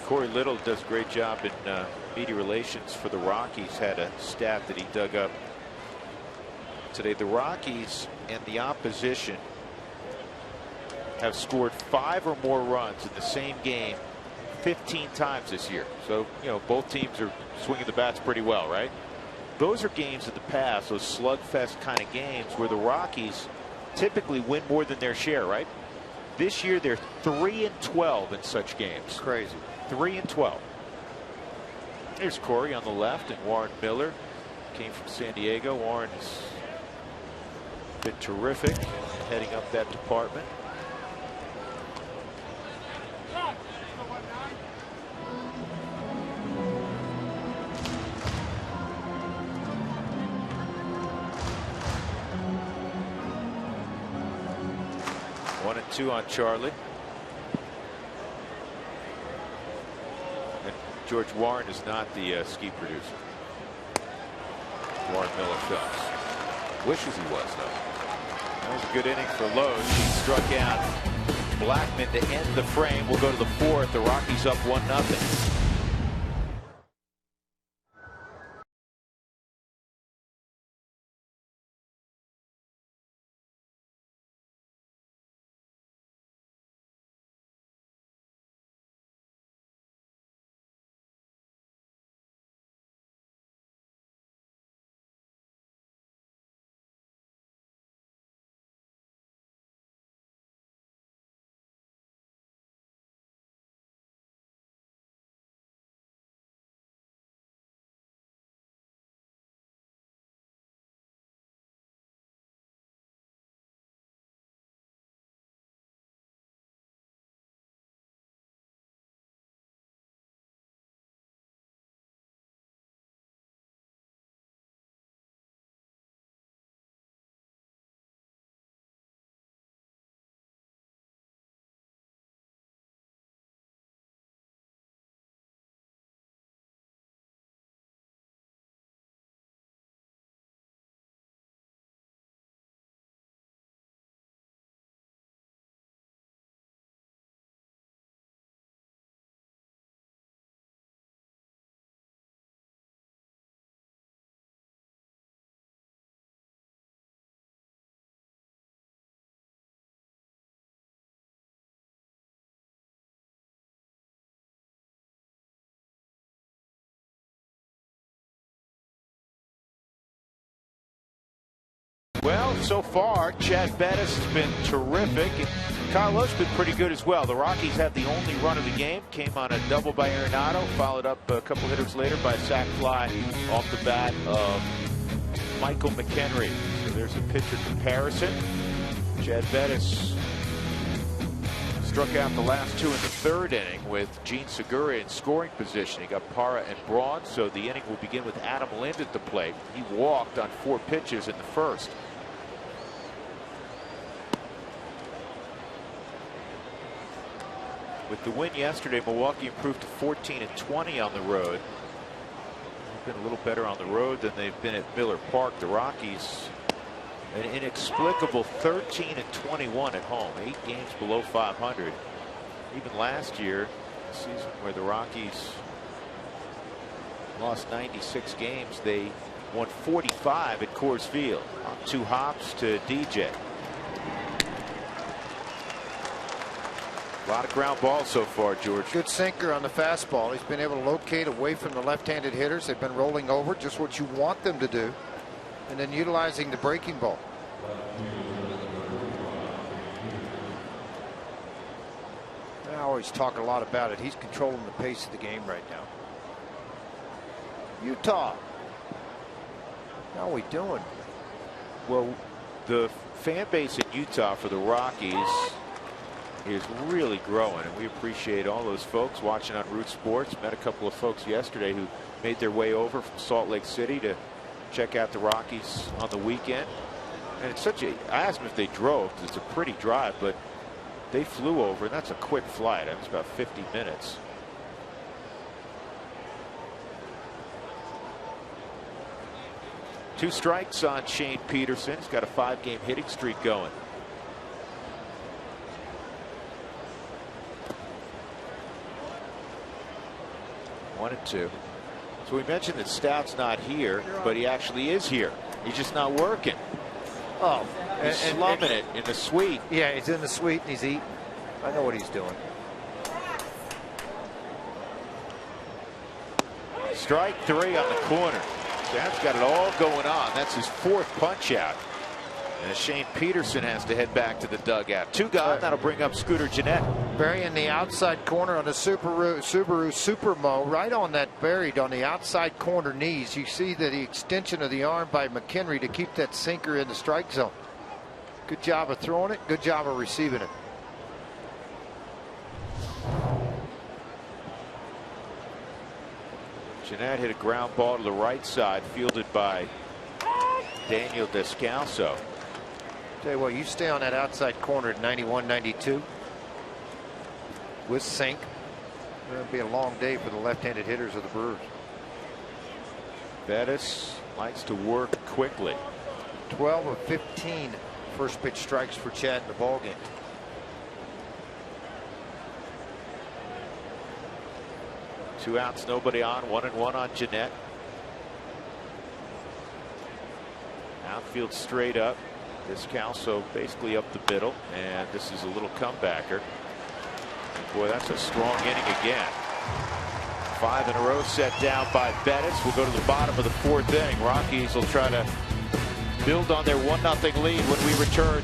Corey Little does a great job in media relations for the Rockies. Had a stat that he dug up today. The Rockies and the opposition have scored 5 or more runs in the same game 15 times this year. So, you know, both teams are swinging the bats pretty well, right? Those are games in the past, those slugfest kind of games where the Rockies typically win more than their share, right? This year they're 3-12 in such games. Crazy. 3-12. Here's Corey on the left, and Warren Miller came from San Diego. Warren has been terrific heading up that department. One and 2 on Charlie. George, Warren is not the ski producer. Warren Miller does. Wishes he was, though. That was a good inning for Lowe's. He struck out Blackman to end the frame. We'll go to the fourth. The Rockies up 1-0. Well, so far, Chad Bettis has been terrific. And Carlos been pretty good as well. The Rockies had the only run of the game. Came on a double by Arenado, followed up a couple hitters later by a sac fly off the bat of Michael McHenry. So there's a pitcher comparison. Chad Bettis struck out the last two in the third inning with Gene Segura in scoring position. He got Parra and Braun, so the inning will begin with Adam Lind at the plate. He walked on 4 pitches in the first. With the win yesterday, Milwaukee improved to 14-20 on the road. They've been a little better on the road than they've been at Miller Park. The Rockies, an inexplicable 13-21 at home, 8 games below 500. Even last year, a season where the Rockies lost 96 games, they won 45 at Coors Field on 2 hops to DJ. A lot of ground balls so far, George. Good sinker on the fastball. He's been able to locate away from the left-handed hitters. They've been rolling over, just what you want them to do, and then utilizing the breaking ball. I always talk a lot about it. He's controlling the pace of the game right now. Utah. How are we doing? Well, the fan base in Utah for the Rockies is really growing, and we appreciate all those folks watching on Root Sports. Met a couple of folks yesterday who made their way over from Salt Lake City to check out the Rockies on the weekend. And it's such a, I asked them if they drove, because it's a pretty drive, but they flew over, and that's a quick flight. It was about 50 minutes. Two strikes on Shane Peterson. He's got a 5-game hitting streak going. One and two. So we mentioned that Stout's not here, but he actually is here. He's just not working. Oh, he's slumming it in the suite. Yeah, he's in the suite and he's eating. I know what he's doing. Strike 3 on the corner. Stout's got it all going on. That's his 4th punch out. And Shane Peterson has to head back to the dugout. 2 gone. That'll bring up Scooter Gennett. Burying the outside corner on the Subaru Supermo, right on that, buried on the outside corner knees. You see the extension of the arm by McHenry to keep that sinker in the strike zone. Good job of throwing it. Good job of receiving it. Gennett hit a ground ball to the right side, fielded by Daniel Descalso. Tell you what, you stay on that outside corner at 91, 92 with sink. It'll be a long day for the left-handed hitters of the Brewers. Bettis likes to work quickly. 12 of 15 first pitch strikes for Chad in the ball game. Two outs, nobody on. 1-1 on Jeanette. Outfield straight up. This Calso basically up the middle, and this is a little comebacker. Boy, that's a strong inning again. 5 in a row set down by Bettis. We'll go to the bottom of the 4th inning. Rockies will try to build on their 1-0 lead when we return.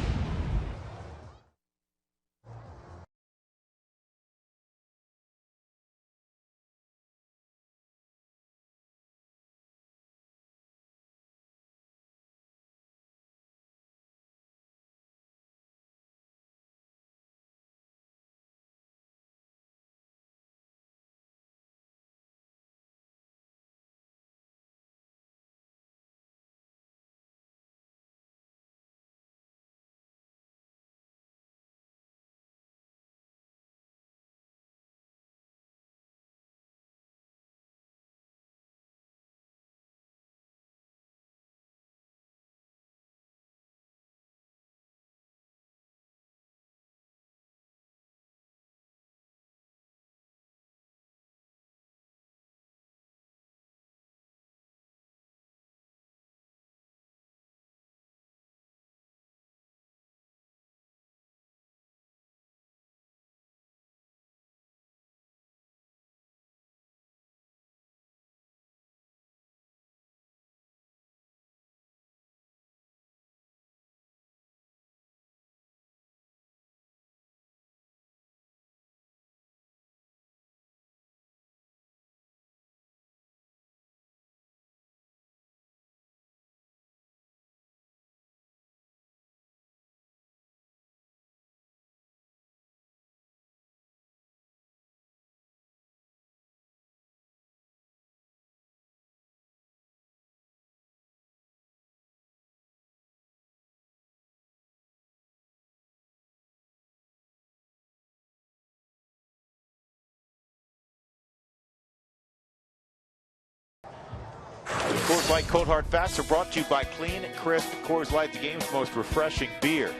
Coors Light Cold Hard Facts are brought to you by Clean and Crisp Coors Light, the game's most refreshing beer.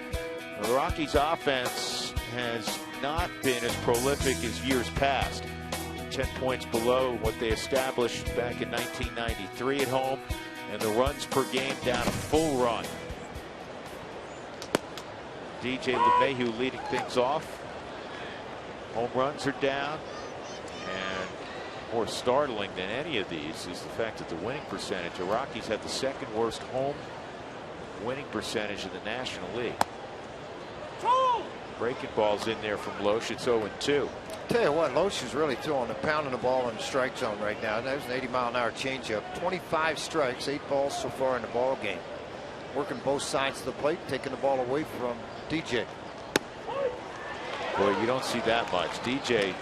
Now, the Rockies' offense has not been as prolific as years past. 10 points below what they established back in 1993 at home, and the runs per game down a full run. DJ LeMahieu leading things off. Home runs are down, and more startling than any of these is the fact that the winning percentage, the Rockies have the 2nd worst home winning percentage in the National League. Breaking balls in there from Loesch. It's 0-2. Tell you what, Loesch is really pounding the ball in the strike zone right now. That was an 80-mile-an-hour changeup. 25 strikes, 8 balls so far in the ball game. Working both sides of the plate, taking the ball away from DJ. Boy, you don't see that much. DJ,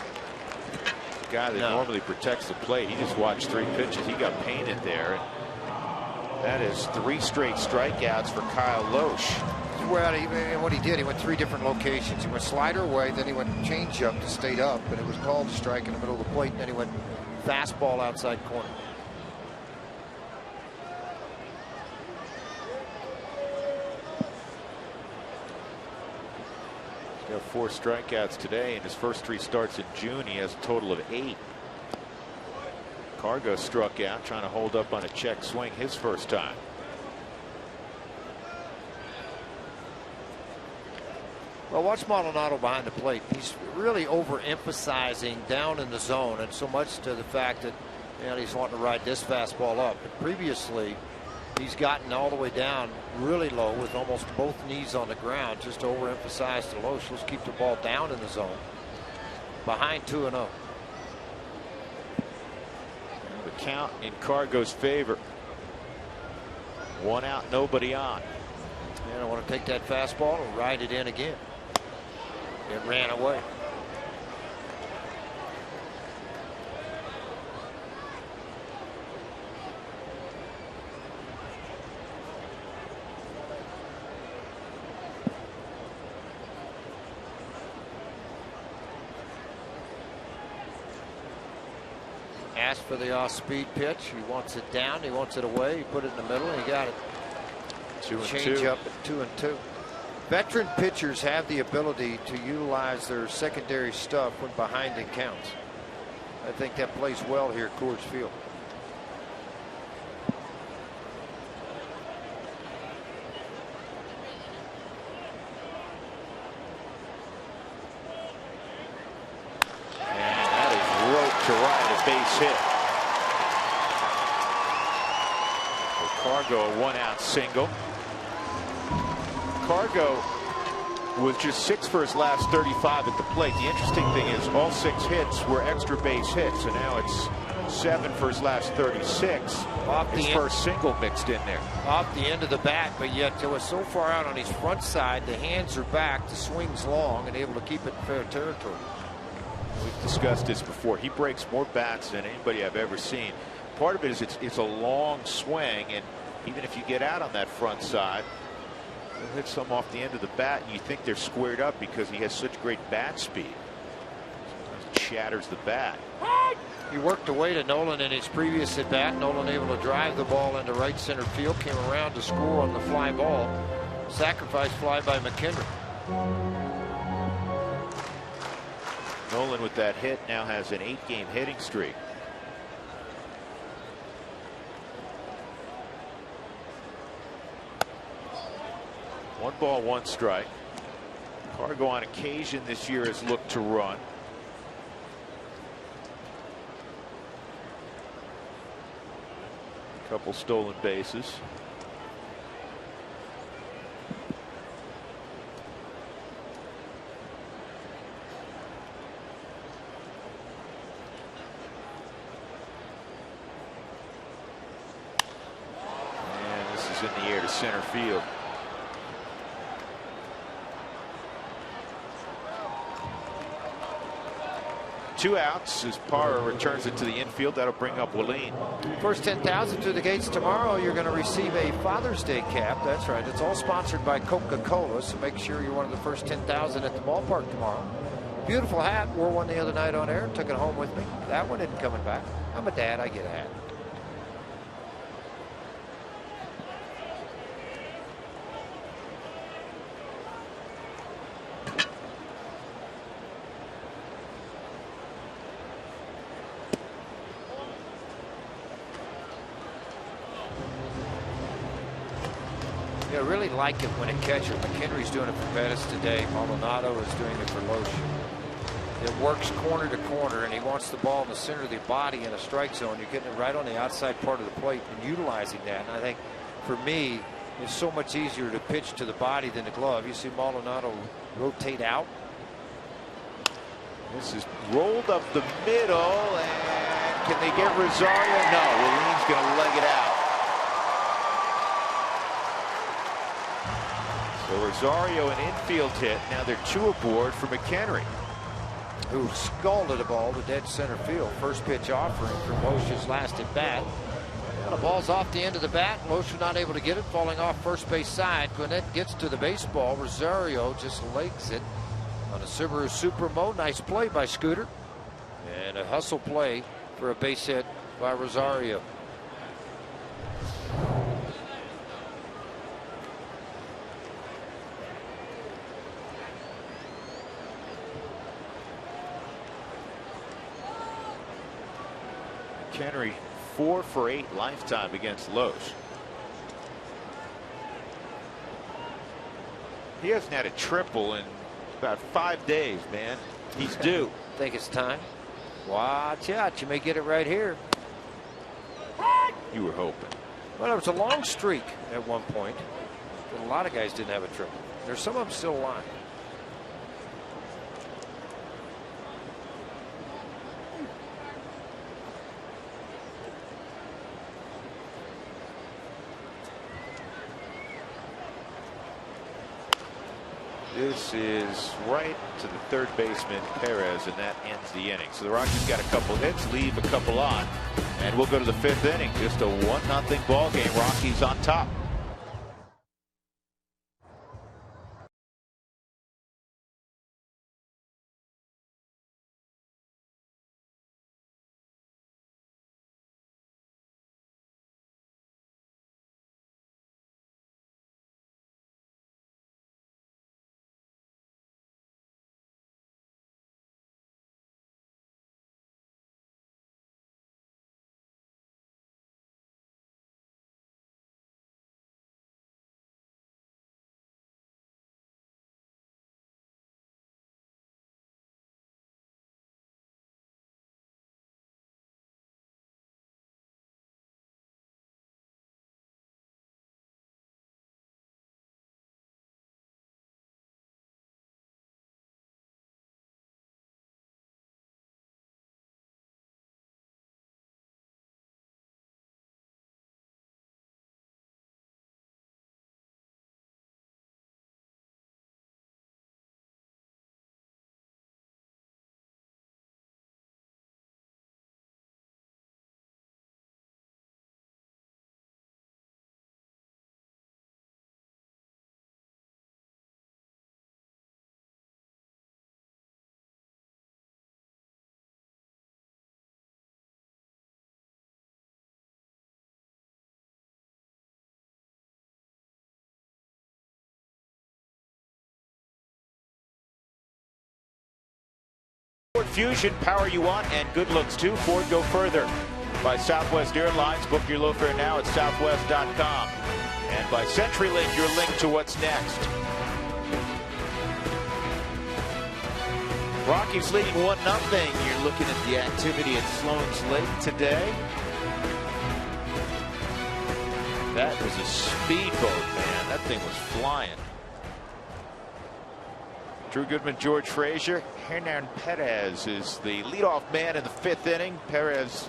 the guy that normally protects the plate, he just watched 3 pitches. He got painted there. That is 3 straight strikeouts for Kyle Loesch. Well, what he did, he went 3 different locations. He went slider away, then he went changeup to stay up, and it was called a strike in the middle of the plate. And then he went fastball outside corner. He's got 4 strikeouts today. In his first 3 starts in June, he has a total of 8. Cargo struck out, trying to hold up on a check swing his first time. Well, watch Maldonado behind the plate. He's really overemphasizing down in the zone, and so much to the fact that he's wanting to ride this fastball up. But previously, he's gotten all the way down really low with almost both knees on the ground, just to overemphasize to Loesch. Let's keep the ball down in the zone. Behind 2-0. The count in Cargo's favor. 1 out, nobody on. And I want to take that fastball and ride it in again. It ran away. Asked for the off-speed pitch. He wants it down. He wants it away. He put it in the middle, and he got it. 2-2. Change up at 2-2. Veteran pitchers have the ability to utilize their secondary stuff when behind in counts. I think that plays well here at Coors Field. And that is roped to right, a base hit. Cargo, a 1-out single. Cargo was just 6 for his last 35 at the plate. The interesting thing is all 6 hits were extra base hits, and now it's 7 for his last 36. Off his the first single mixed in there. Off the end of the bat, but yet it was so far out on his front side, the hands are back, the swing's long, and able to keep it in fair territory. We've discussed this before. He breaks more bats than anybody I've ever seen. Part of it is it's a long swing, and even if you get out on that front side, he'll hit some off the end of the bat, and you think they're squared up because he has such great bat speed. Sometimes shatters the bat. He worked away to Nolan in his previous at bat. Nolan able to drive the ball into right center field, came around to score on the fly ball. Sacrifice fly by McKinley. Nolan with that hit now has an 8-game hitting streak. One ball, one strike. Cargo on occasion this year has looked to run. A couple stolen bases. And this is in the air to center field. Two outs as Parra returns it to the infield. That'll bring up Willeen. First 10,000 through the gates tomorrow. You're going to receive a Father's Day cap. That's right. It's all sponsored by Coca-Cola. So make sure you're one of the first 10,000 at the ballpark tomorrow. Beautiful hat. Wore one the other night on air. Took it home with me. That one isn't coming back. I'm a dad. I get a hat. I really like it when a catcher. McHenry's doing it for Bettis today. Maldonado is doing it for Loesch. It works corner to corner, and he wants the ball in the center of the body in a strike zone. You're getting it right on the outside part of the plate and utilizing that. And I think for me, it's so much easier to pitch to the body than the glove. You see Maldonado rotate out. This is rolled up the middle, and can they get Rosario? No, Willeen's going to leg it out. So Rosario an infield hit. Now they're 2 aboard for McHenry, who scalded a ball to dead center field. First pitch offering from Loesch's last at bat. The ball's off the end of the bat. Loesch not able to get it, falling off first base side. Gwinnett gets to the baseball. Rosario just legs it on a Subaru Supremo. Nice play by Scooter, and a hustle play for a base hit by Rosario. McHenry 4 for 8 lifetime against Loesch. He hasn't had a triple in about 5 days, man. He's due. Think it's time. Watch out, you may get it right here. You were hoping. Well, it was a long streak at one point, but a lot of guys didn't have a triple. There's some of them still alive. This is right to the third baseman, Perez, and that ends the inning. So the Rockies got a couple hits, leave a couple on, and we'll go to the 5th inning. Just a 1-0 ball game. Rockies on top. Ford Fusion, power you want and good looks too. Ford, go further. By Southwest Airlines, book your low fare now at southwest.com. And by CenturyLink, your link to what's next. Rockies leading 1-0. You're looking at the activity at Sloan's Lake today. That was a speedboat, man. That thing was flying. Drew Goodman, George Frazier. Hernan Perez is the leadoff man in the 5th inning. Perez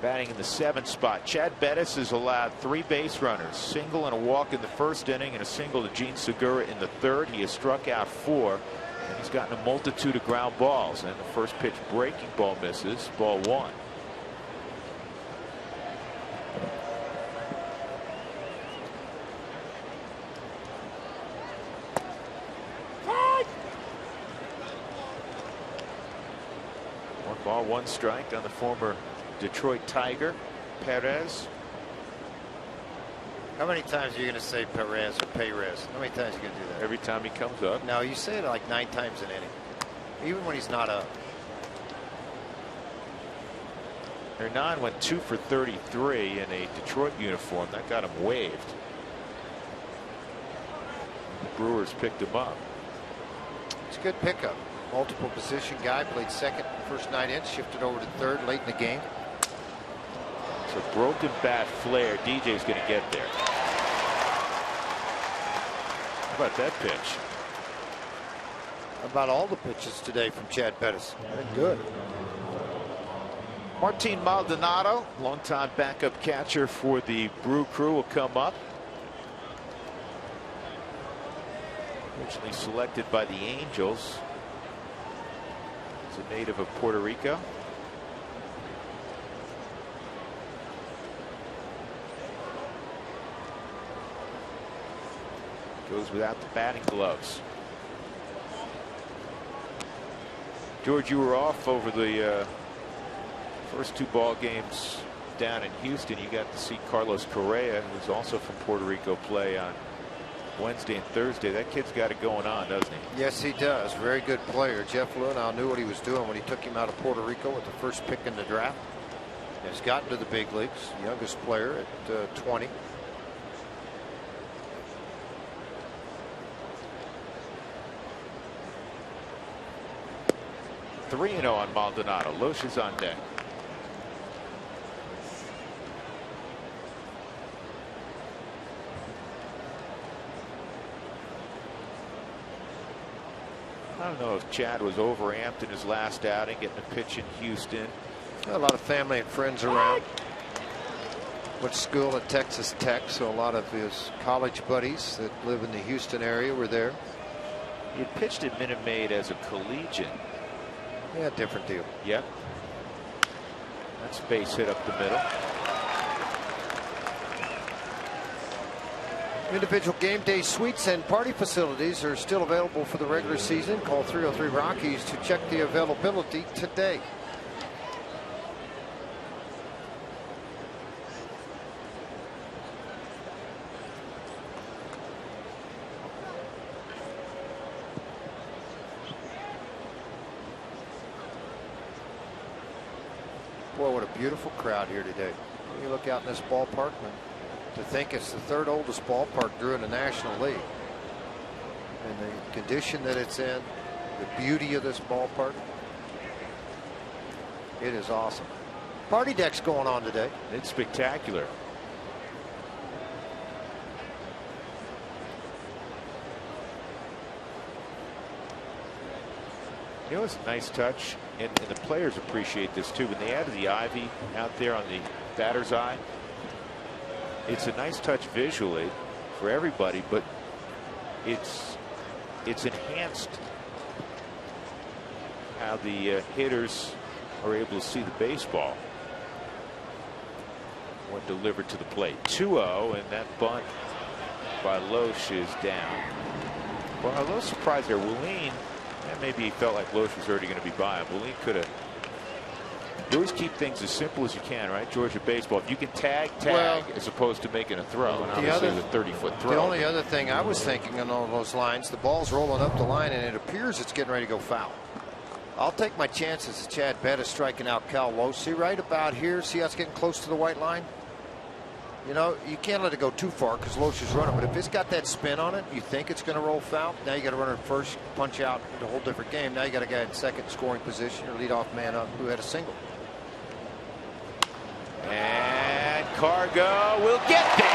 batting in the 7th spot. Chad Bettis has allowed 3 base runners, single and a walk in the 1st inning, and a single to Gene Segura in the 3rd. He has struck out 4, and he's gotten a multitude of ground balls. And the first pitch breaking ball misses, ball 1. One ball, 1 strike on the former Detroit Tiger, Perez. How many times are you going to say Perez or Perez? How many times are you going to do that? Every time he comes up. No, you say it like 9 times an inning, even when he's not up. Hernan went 2 for 33 in a Detroit uniform. That got him waived. The Brewers picked him up. It's a good pickup. Multiple position guy, played second first 9 innings, shifted over to 3rd late in the game. So broken bat flare. DJ's going to get there. How about that pitch? How about all the pitches today from Chad Bettis? Good. Martin Maldonado, longtime backup catcher for the Brew Crew, will come up. Originally selected by the Angels. He's a native of Puerto Rico. Goes without the batting gloves. George, you were off over the first 2 ball games down in Houston. You got to see Carlos Correa, who's also from Puerto Rico, play on Wednesday and Thursday. That kid's got it going on, doesn't he? Yes, he does. Very good player. Jeff Luhnow knew what he was doing when he took him out of Puerto Rico with the first pick in the draft. He's gotten to the big leagues. Youngest player at 20. Three 3-0 on Maldonado. Loesch is on deck. I don't know if Chad was overamped in his last outing, getting a pitch in Houston. A lot of family and friends around. Went to school at Texas Tech, so a lot of his college buddies that live in the Houston area were there. He had pitched at Minute Maid as a collegiate. Yeah, different deal. Yep. That's base hit up the middle. Individual game day suites and party facilities are still available for the regular season. Call 303 Rockies to check the availability today. Boy, what a beautiful crowd here today. You look out in this ballpark, and to think it's the 3rd oldest ballpark, Drew, in the National League. And the condition that it's in, the beauty of this ballpark, it is awesome. Party deck's going on today. It's spectacular. You know, it's a nice touch, and the players appreciate this too. When they added the ivy out there on the batter's eye, it's a nice touch visually for everybody, but it's enhanced how the hitters are able to see the baseball when delivered to the plate. 2-0, and that bunt by Loesch is down. Well, I'm a little surprised there. Wheeling, maybe he felt like Loesch was already going to be by him. Wheeling could have. You always keep things as simple as you can, right, George, at baseball. If you can tag as opposed to making a throw, and obviously the 30-foot throw. The only other thing I was thinking on all those lines, the ball's rolling up the line, and it appears it's getting ready to go foul. I'll take my chances. Chad Bettis striking out Cal Lowe. See right about here. See how it's getting close to the white line? You know, you can't let it go too far because Loesch is running. But if it's got that spin on it, you think it's going to roll foul. Now you got to run it first, punch out. It's a whole different game. Now you got a guy in second scoring position or leadoff man up who had a single. And Cargo will get there.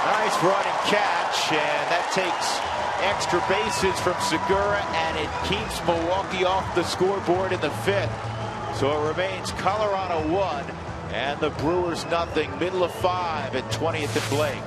Nice running catch, and that takes extra bases from Segura, and it keeps Milwaukee off the scoreboard in the 5th. So it remains Colorado 1 and the Brewers nothing. Middle of 5 at 20th and Blake.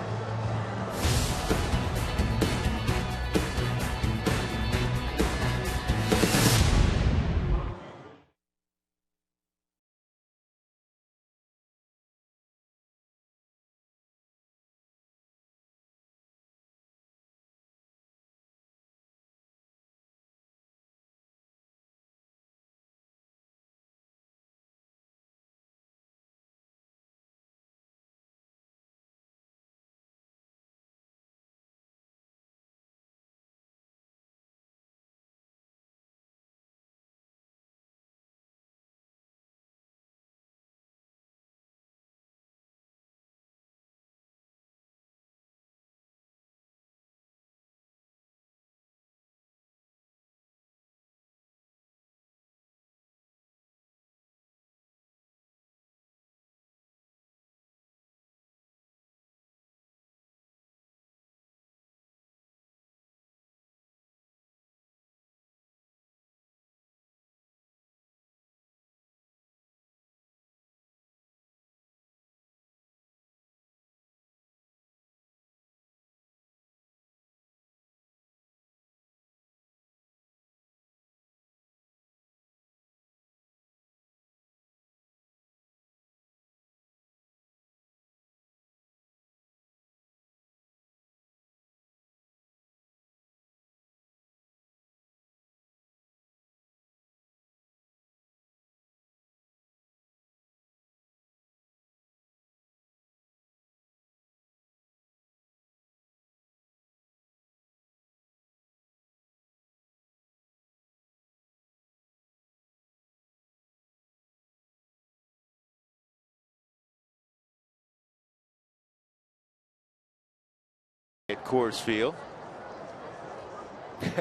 At Coors Field.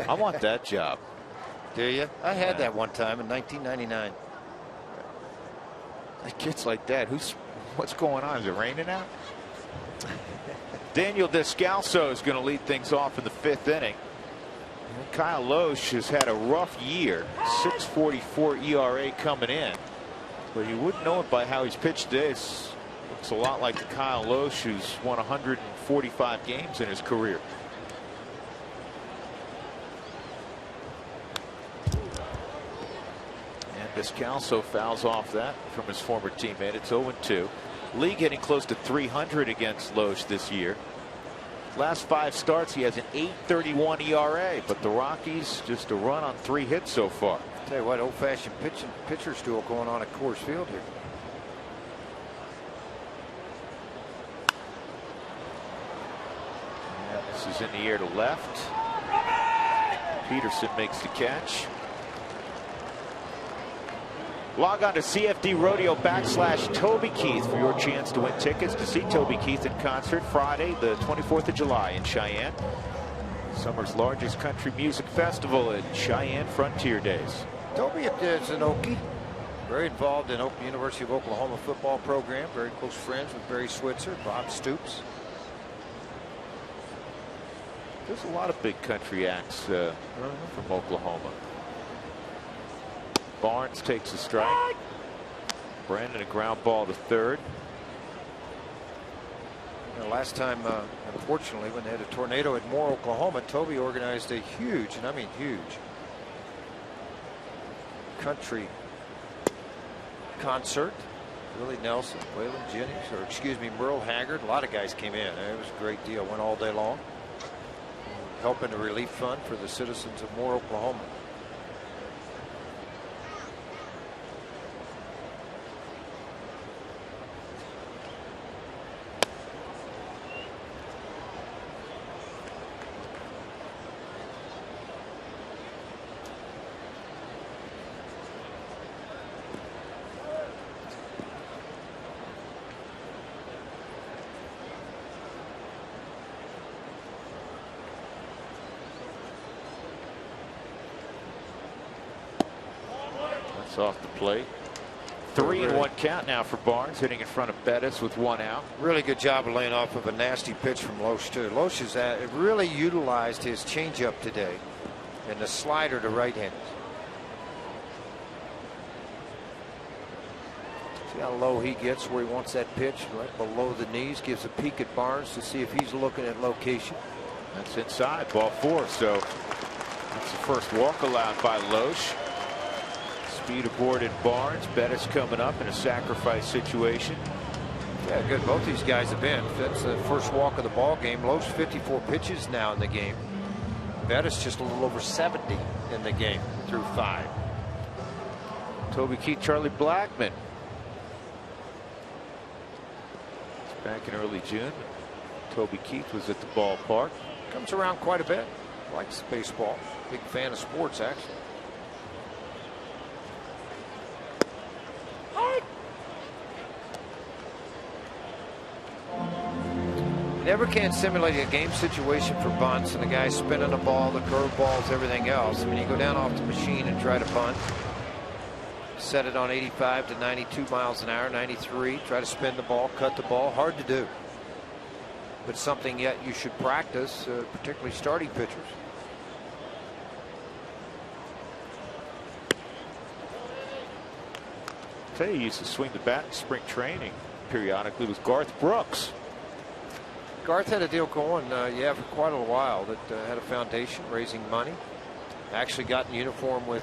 I want that job. Do you? I had that one time in 1999. Kids like that. What's going on? Is it raining out? Daniel Descalso is going to lead things off in the 5th inning. Kyle Loesch has had a rough year. 6.44 ERA coming in, but you wouldn't know it by how he's pitched today. Looks a lot like the Kyle Loesch who's won 145 games in his career. And Descalso fouls off that from his former teammate. It's 0-2. Lee getting close to 300 against Loesch this year. Last 5 starts, he has an 8.31 ERA, but the Rockies just a run on 3 hits so far. Tell you what, old-fashioned pitcher's duel going on at Coors Field here. This is in the air to left. Peterson makes the catch. Log on to CFD Rodeo /Toby Keith for your chance to win tickets to see Toby Keith in concert Friday, the 24th of July in Cheyenne. Summer's largest country music festival at Cheyenne Frontier Days. Toby is an Okie. Very involved in University of Oklahoma football program. Very close friends with Barry Switzer, Bob Stoops. There's a lot of big country acts from Oklahoma. Barnes takes a strike. Brandon a ground ball to third. Last time, unfortunately, when they had a tornado at Moore, Oklahoma, Toby organized a huge, and I mean huge, country concert. Willie Nelson, Waylon Jennings, or excuse me, Merle Haggard. A lot of guys came in. It was a great deal. Went all day long. Helping the relief fund for the citizens of Moore, Oklahoma. It's off the plate. 3-1 count now for Barnes, hitting in front of Bettis with 1 out. Really good job of laying off of a nasty pitch from Loesch too. Loesch has really utilized his changeup today and the slider to right-handers. See how low he gets where he wants that pitch, right below the knees. Gives a peek at Barnes to see if he's looking at location. That's inside, ball 4. So that's the first walk allowed by Loesch. Speed aboard in Barnes. Bettis coming up in a sacrifice situation. Yeah, good. Both these guys have been. That's the first walk of the ball game. Loesch 54 pitches now in the game. Bettis just a little over 70 in the game through 5. Toby Keith, Charlie Blackmon. It's back in early June. Toby Keith was at the ballpark. Comes around quite a bit. Likes baseball. Big fan of sports, actually. Never can simulate a game situation for bunts and the guy's spinning the ball, the curveballs, everything else. I mean, you go down off the machine and try to bunt. Set it on 85 to 92 miles an hour, 93. Try to spin the ball, cut the ball. Hard to do. But something yet you should practice, particularly starting pitchers. I tell you, he used to swing the bat in spring training periodically with Garth Brooks. Garth had a deal going, yeah, for quite a while that had a foundation raising money. Actually got in uniform with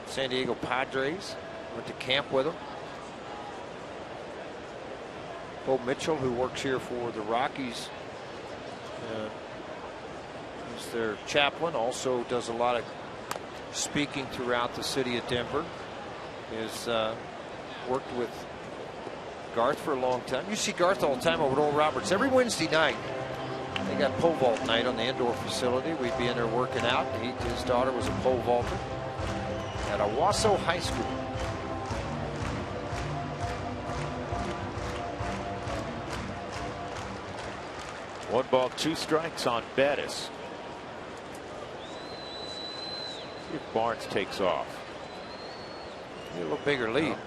San Diego Padres. Went to camp with them. Bo Mitchell, who works here for the Rockies, is their chaplain. Also does a lot of speaking throughout the city of Denver. Has worked with Garth for a long time. You see Garth all the time over at Old Roberts. Every Wednesday night, they got pole vault night on the indoor facility. We'd be in there working out. His daughter was a pole vaulter at Owasso High School. One ball, 2 strikes on Bettis. See if Barnes takes off. A little bigger lead.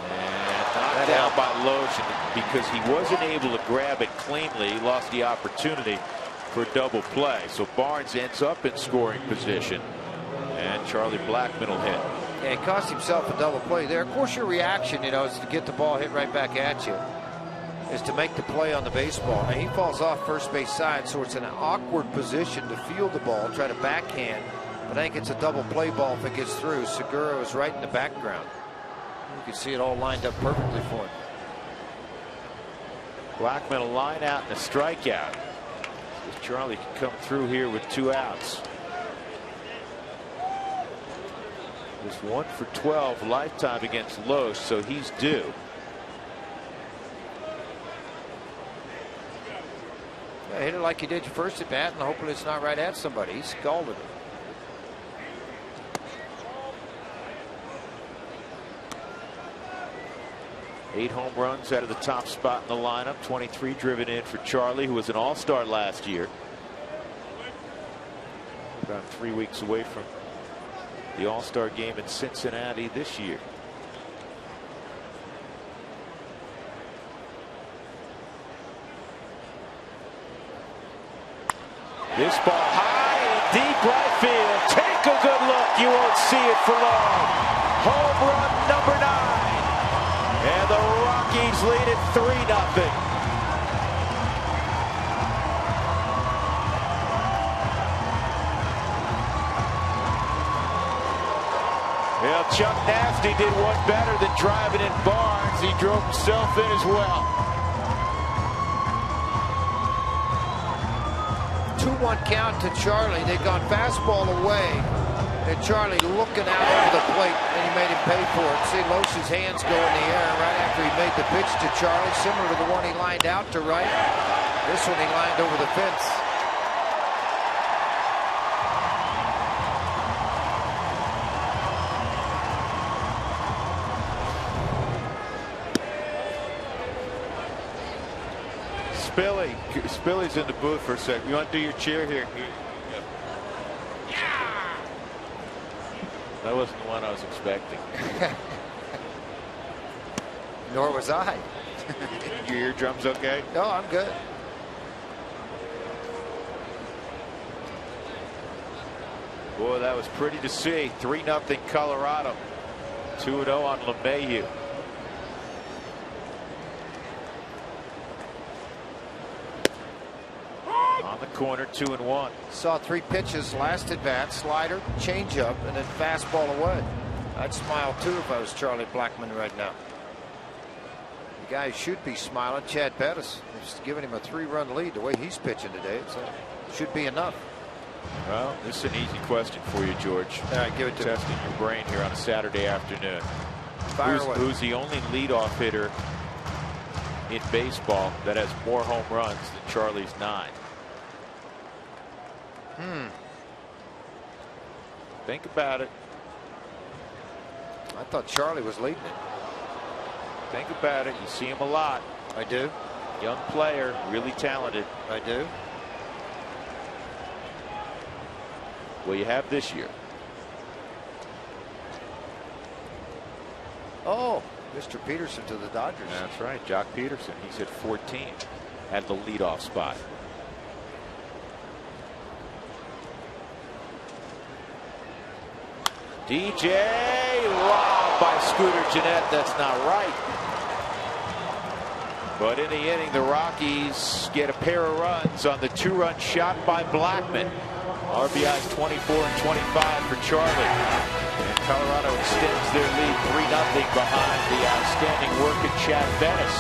And knocked down by Loesch because he wasn't able to grab it cleanly. He lost the opportunity for a double play. So Barnes ends up in scoring position. And Charlie Blackmon will hit. Yeah, he cost himself a double play there. Of course, your reaction, is to get the ball hit right back at you. Is to make the play on the baseball. Now he falls off first base side, so it's an awkward position to field the ball, try to backhand. But I think it's a double play ball if it gets through. Segura is right in the background. You can see it all lined up perfectly for him. Blackmon a line out and a strikeout. If Charlie can come through here with 2 outs. Just 1 for 12 lifetime against Loesch, so he's due. Yeah, hit it like you did your first at bat, and hopefully it's not right at somebody. He scalded it. Eight home runs out of the top spot in the lineup. 23 driven in for Charlie, who was an all-star last year. About 3 weeks away from the all-star game in Cincinnati this year. This ball high in deep right field. Take a good look. You won't see it for long. Home run number 9. And the Rockies lead it 3-0. Well, Chuck Nasty did one better than driving in Barnes. He drove himself in as well. 2-1 count to Charlie. They've gone fastball away. And Charlie looking out over the plate, and he made him pay for it. See Loesch's hands go in the air right after he made the pitch to Charlie, similar to the one he lined out to right. This one he lined over the fence. Spilly's in the booth for a second. You want to do your cheer here? That wasn't the one I was expecting. Nor was I. Your eardrums okay? No, I'm good. Boy, that was pretty to see. 3-0 Colorado. 2-0 on LeMahieu. On the corner, 2-1. Saw 3 pitches last at bat: slider, changeup, and then fastball away. I'd smile too if I was Charlie Blackmon right now. The guy should be smiling, Chad Bettis. Just giving him a 3-run lead the way he's pitching today. It should be enough. Well, this is an easy question for you, George. All right, give it to me. Testing your brain here on a Saturday afternoon. Fire away. Who's the only leadoff hitter in baseball that has more home runs than Charlie's 9? Think about it. I thought Charlie was leading it. Think about it. You see him a lot. I do. Young player, really talented. I do. Well, you have this year. Oh, Mr. Peterson to the Dodgers. That's right, Jock Peterson. He's hit 14 at the leadoff spot. DJ robbed by Scooter Gennett. That's not right. But in the inning, the Rockies get a pair of runs on the 2-run shot by Blackmon. RBIs 24 and 25 for Charlie. And Colorado extends their lead 3-0 behind the outstanding work of Chad Bettis.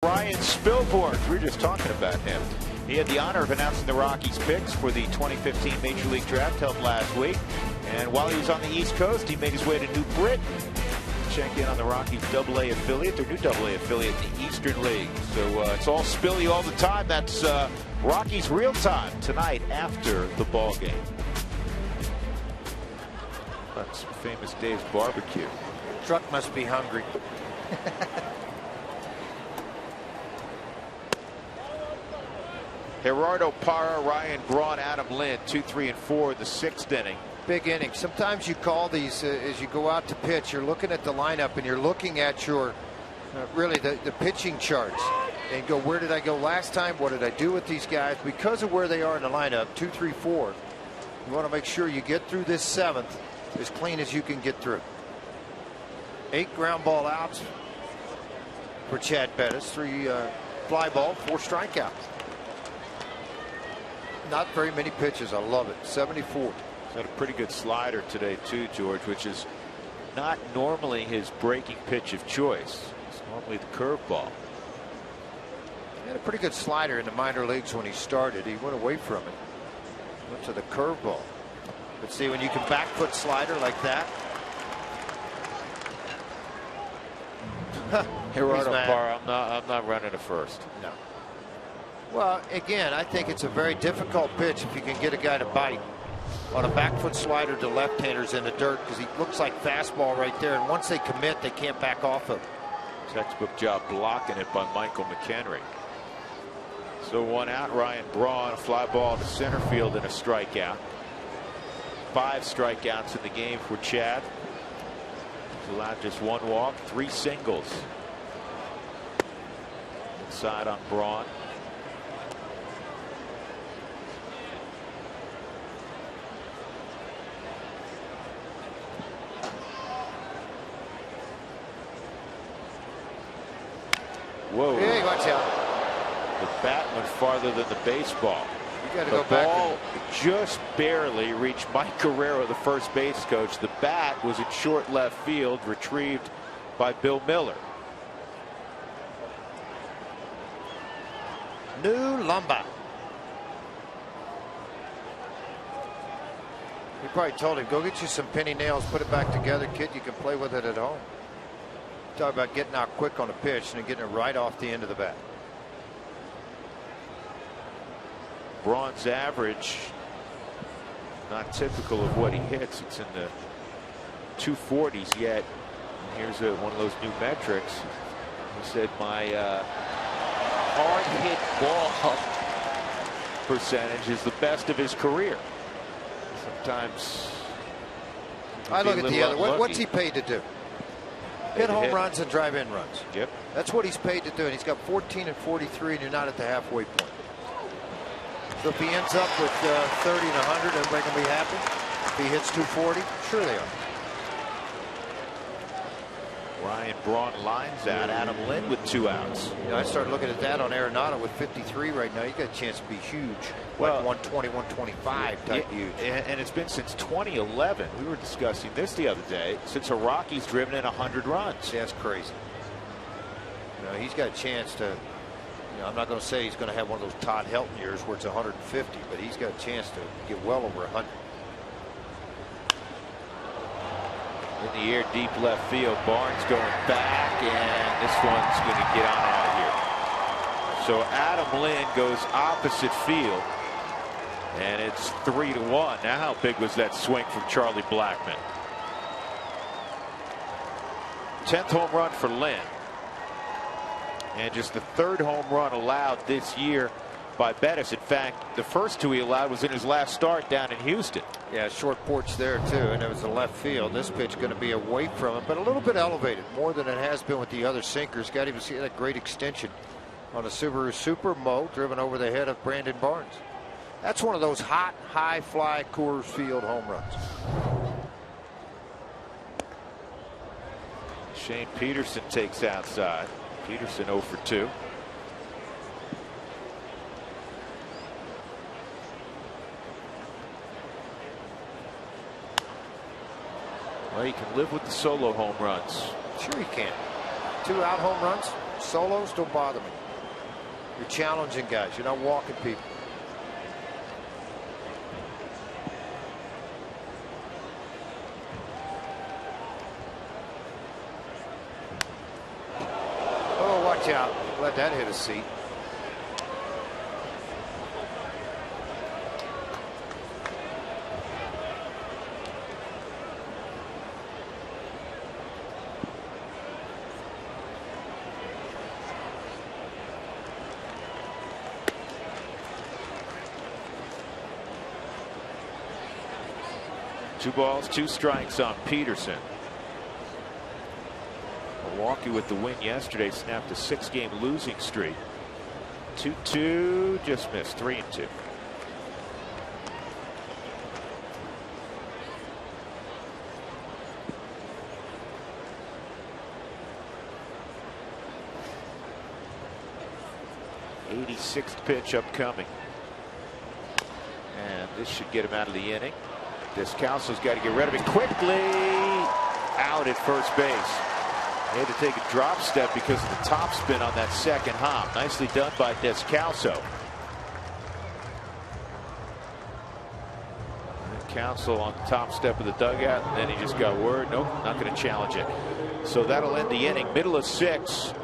Ryan Spilborn, we were just talking about him. He had the honor of announcing the Rockies picks for the 2015 Major League Draft held last week. And while he was on the East Coast, he made his way to New Britain. Check in on the Rockies AA affiliate, their new AA affiliate in the Eastern League. So it's all Spilly all the time. That's Rockies Real Time tonight after the ball game. That's famous Dave's Barbecue. Truck must be hungry. Gerardo Parra, Ryan Braun, Adam Lind, 2, 3, and 4 in the 6th inning. Big inning. Sometimes you call these as you go out to pitch. You're looking at the lineup and you're looking at your really the pitching charts and go, where did I go last time? What did I do with these guys? Because of where they are in the lineup, 2, 3, 4. You want to make sure you get through this 7th as clean as you can get through. 8 ground ball outs for Chad Bettis. 3 fly ball, 4 strikeouts. Not very many pitches. I love it. 74. He's had a pretty good slider today too, George, which is not normally his breaking pitch of choice. It's normally the curveball. He had a pretty good slider in the minor leagues when he started. He went away from it. Went to the curveball. But see, when you can back foot slider like that, Gerardo Parra, I'm not running to first. No. Well, again, I think it's a very difficult pitch if you can get a guy to bite on a back foot slider to left-handers in the dirt, because he looks like fastball right there, and once they commit, they can't back off of it. Textbook job blocking it by Michael McHenry. So 1 out. Ryan Braun, a fly ball to center field and a strikeout. 5 strikeouts in the game for Chad. He's allowed just 1 walk, 3 singles. Inside on Braun. Whoa. Hey, watch out. The bat went farther than the baseball. You got to The go back. ball just barely reached Mike Guerrero, the first base coach. The bat was in short left field, retrieved by Bill Miller. New lumber. He probably told him, go get you some penny nails, put it back together, kid. You can play with it at home. Talk about getting out quick on a pitch and getting it right off the end of the bat. Braun's average, not typical of what he hits. It's in the 240s yet. Here's one of those new metrics. He said my hard hit ball percentage is the best of his career. Sometimes I look at the other. What's he paid to do? Hit home runs and drive in runs. Yep. That's what he's paid to do. And he's got 14 and 43, and you're not at the halfway point. So if he ends up with 30 and 100, everybody can be happy. If he hits 240, sure they are. Ryan Braun lines out. Adam Lind with 2 outs. You know, I started looking at that on Arenado with 53 right now. You got a chance to be huge, well, like 120, 125 type huge. And it's been since 2011. We were discussing this the other day. Since the Rockies driven in 100 runs. That's crazy. You know, he's got a chance to. You know, I'm not going to say he's going to have one of those Todd Helton years where it's 150, but he's got a chance to get well over 100. In the air, deep left field. Barnes going back, and this one's going to get on out here. So Adam Lind goes opposite field, and it's 3-1. Now, how big was that swing from Charlie Blackmon? 10th home run for Lind, and just the 3rd home run allowed this year by Bettis. In fact, the first 2 he allowed was in his last start down in Houston. Yeah, short porch there too, and it was the left field. This pitch going to be away from it, but a little bit elevated, more than it has been with the other sinkers. Got even see that great extension on a Subaru Super Mo driven over the head of Brandon Barnes. That's one of those hot, high fly Coors Field home runs. Shane Peterson takes outside. Peterson 0 for 2. Well, you can live with the solo home runs. Sure you can. 2 out home runs, solos don't bother me. You're challenging guys. You're not walking people. Oh, watch out. Let that hit a seat. Two balls, 2 strikes on Peterson. Milwaukee with the win yesterday snapped a 6-game losing streak. 2-2, just missed. 3-2. '86th pitch upcoming, and this should get him out of the inning. Descalso's got to get rid of it quickly. Out at first base. He had to take a drop step because of the top spin on that second hop. Nicely done by Descalso. Counsell on the top step of the dugout, and then he just got word, nope, not going to challenge it. So that'll end the inning. Middle of 6, a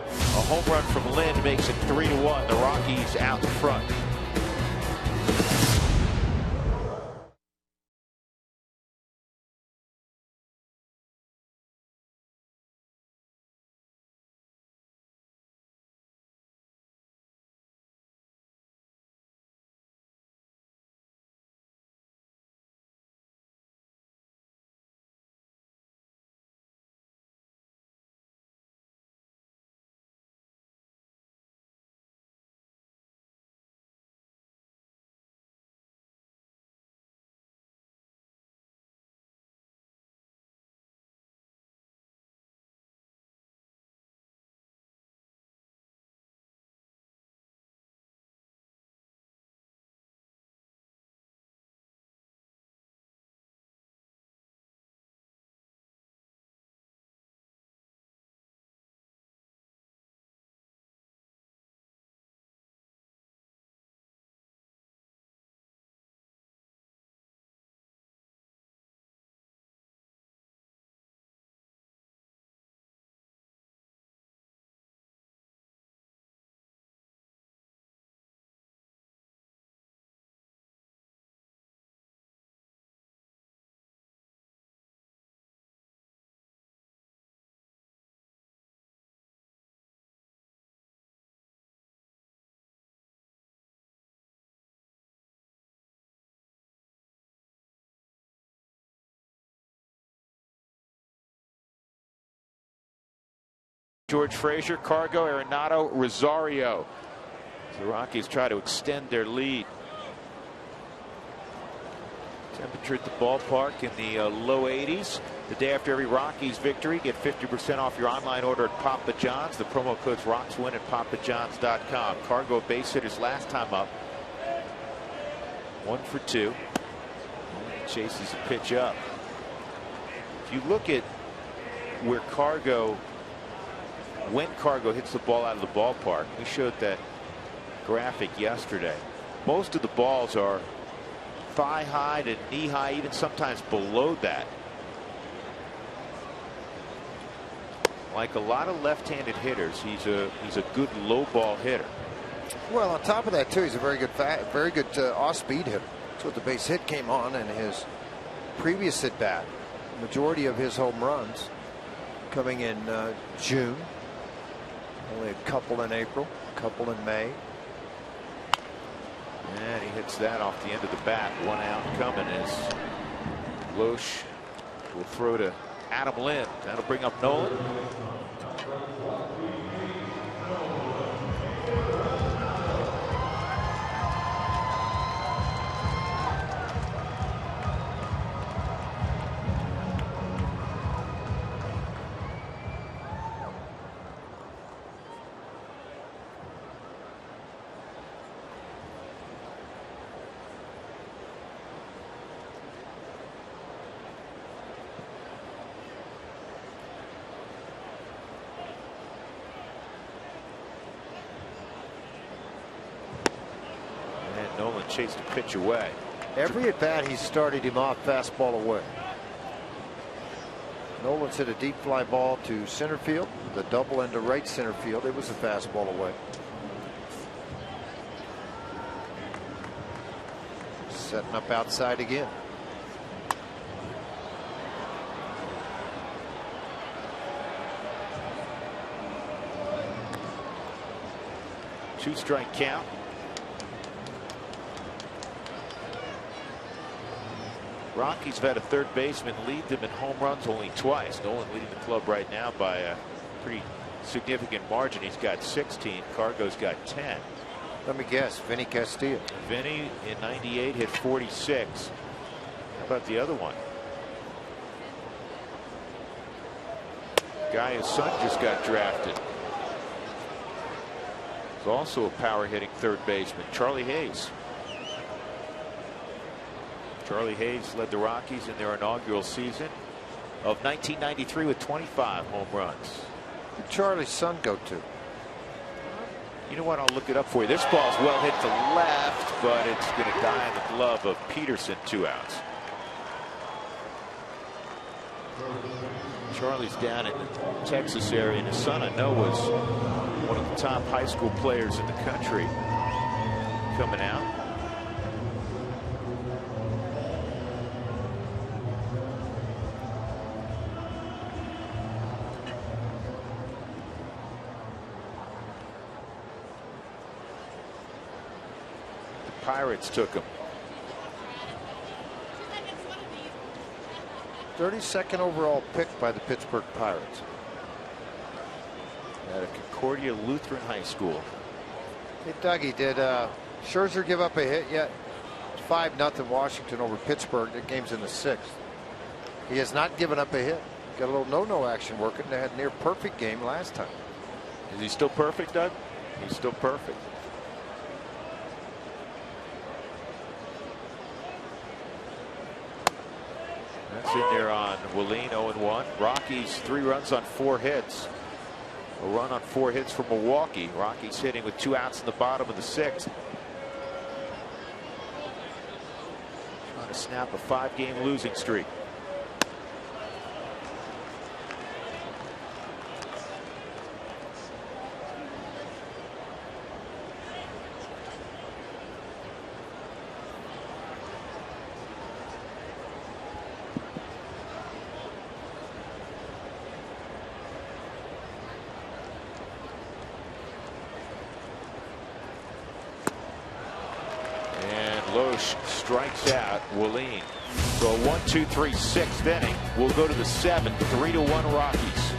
home run from Lynn makes it 3-1. The Rockies out in front. George Frazier, Cargo, Arenado, Rosario. The Rockies try to extend their lead. Temperature at the ballpark in the low 80s. The day after every Rockies victory, get 50% off your online order at Papa John's. The promo code's ROCKSWIN at papajohns.com. Cargo base hitters last time up. 1 for 2. Chases a pitch up. If you look at where when Cargo hits the ball out of the ballpark, we showed that graphic yesterday. Most of the balls are thigh high to knee high, even sometimes below that. Like a lot of left-handed hitters, he's a good low ball hitter. Well, on top of that too, he's a very good off-speed hitter. That's what the base hit came on in his previous at bat. The majority of his home runs coming in June. Only a couple in April, a couple in May. And he hits that off the end of the bat. 1 out coming as Loesch will throw to Adam Lynn. That'll bring up Nolan. Nolan chased a pitch away. Every at bat he started him off fastball away. Nolan's hit a deep fly ball to center field, the double into right center field. It was a fastball away. Setting up outside again. Two-strike count. Rockies have had a third baseman lead them in home runs only twice. Nolan leading the club right now by a pretty significant margin. He's got 16. Cargo's got 10. Let me guess, Vinny Castillo. Vinny in '98 hit 46. How about the other one? Guy whose son just got drafted. He's also a power hitting third baseman, Charlie Hayes. Charlie Hayes led the Rockies in their inaugural season of 1993 with 25 home runs. Where'd Charlie's son go to? You know what? I'll look it up for you. This ball's well hit to left, but it's going to die in the glove of Peterson. 2 outs. Charlie's down in the Texas area, and his son, I know, was one of the top high school players in the country coming out. The Pirates took him. 32nd overall pick by the Pittsburgh Pirates. At a Concordia Lutheran High School. Hey, Dougie, did Scherzer give up a hit yet? 5-0 Washington over Pittsburgh. The game's in the 6th. He has not given up a hit. Got a little no-no action working. They had a near perfect game last time. Is he still perfect, Doug? He's still perfect. That's in there on Willeen, 0-1. Rockies 3 runs on 4 hits. A run on 4 hits for Milwaukee. Rockies hitting with 2 outs in the bottom of the 6th. Trying to snap a 5-game losing streak. Strikes out Willeen. So a 1-2-3 6th inning. We'll go to the 7th. 3-1 Rockies.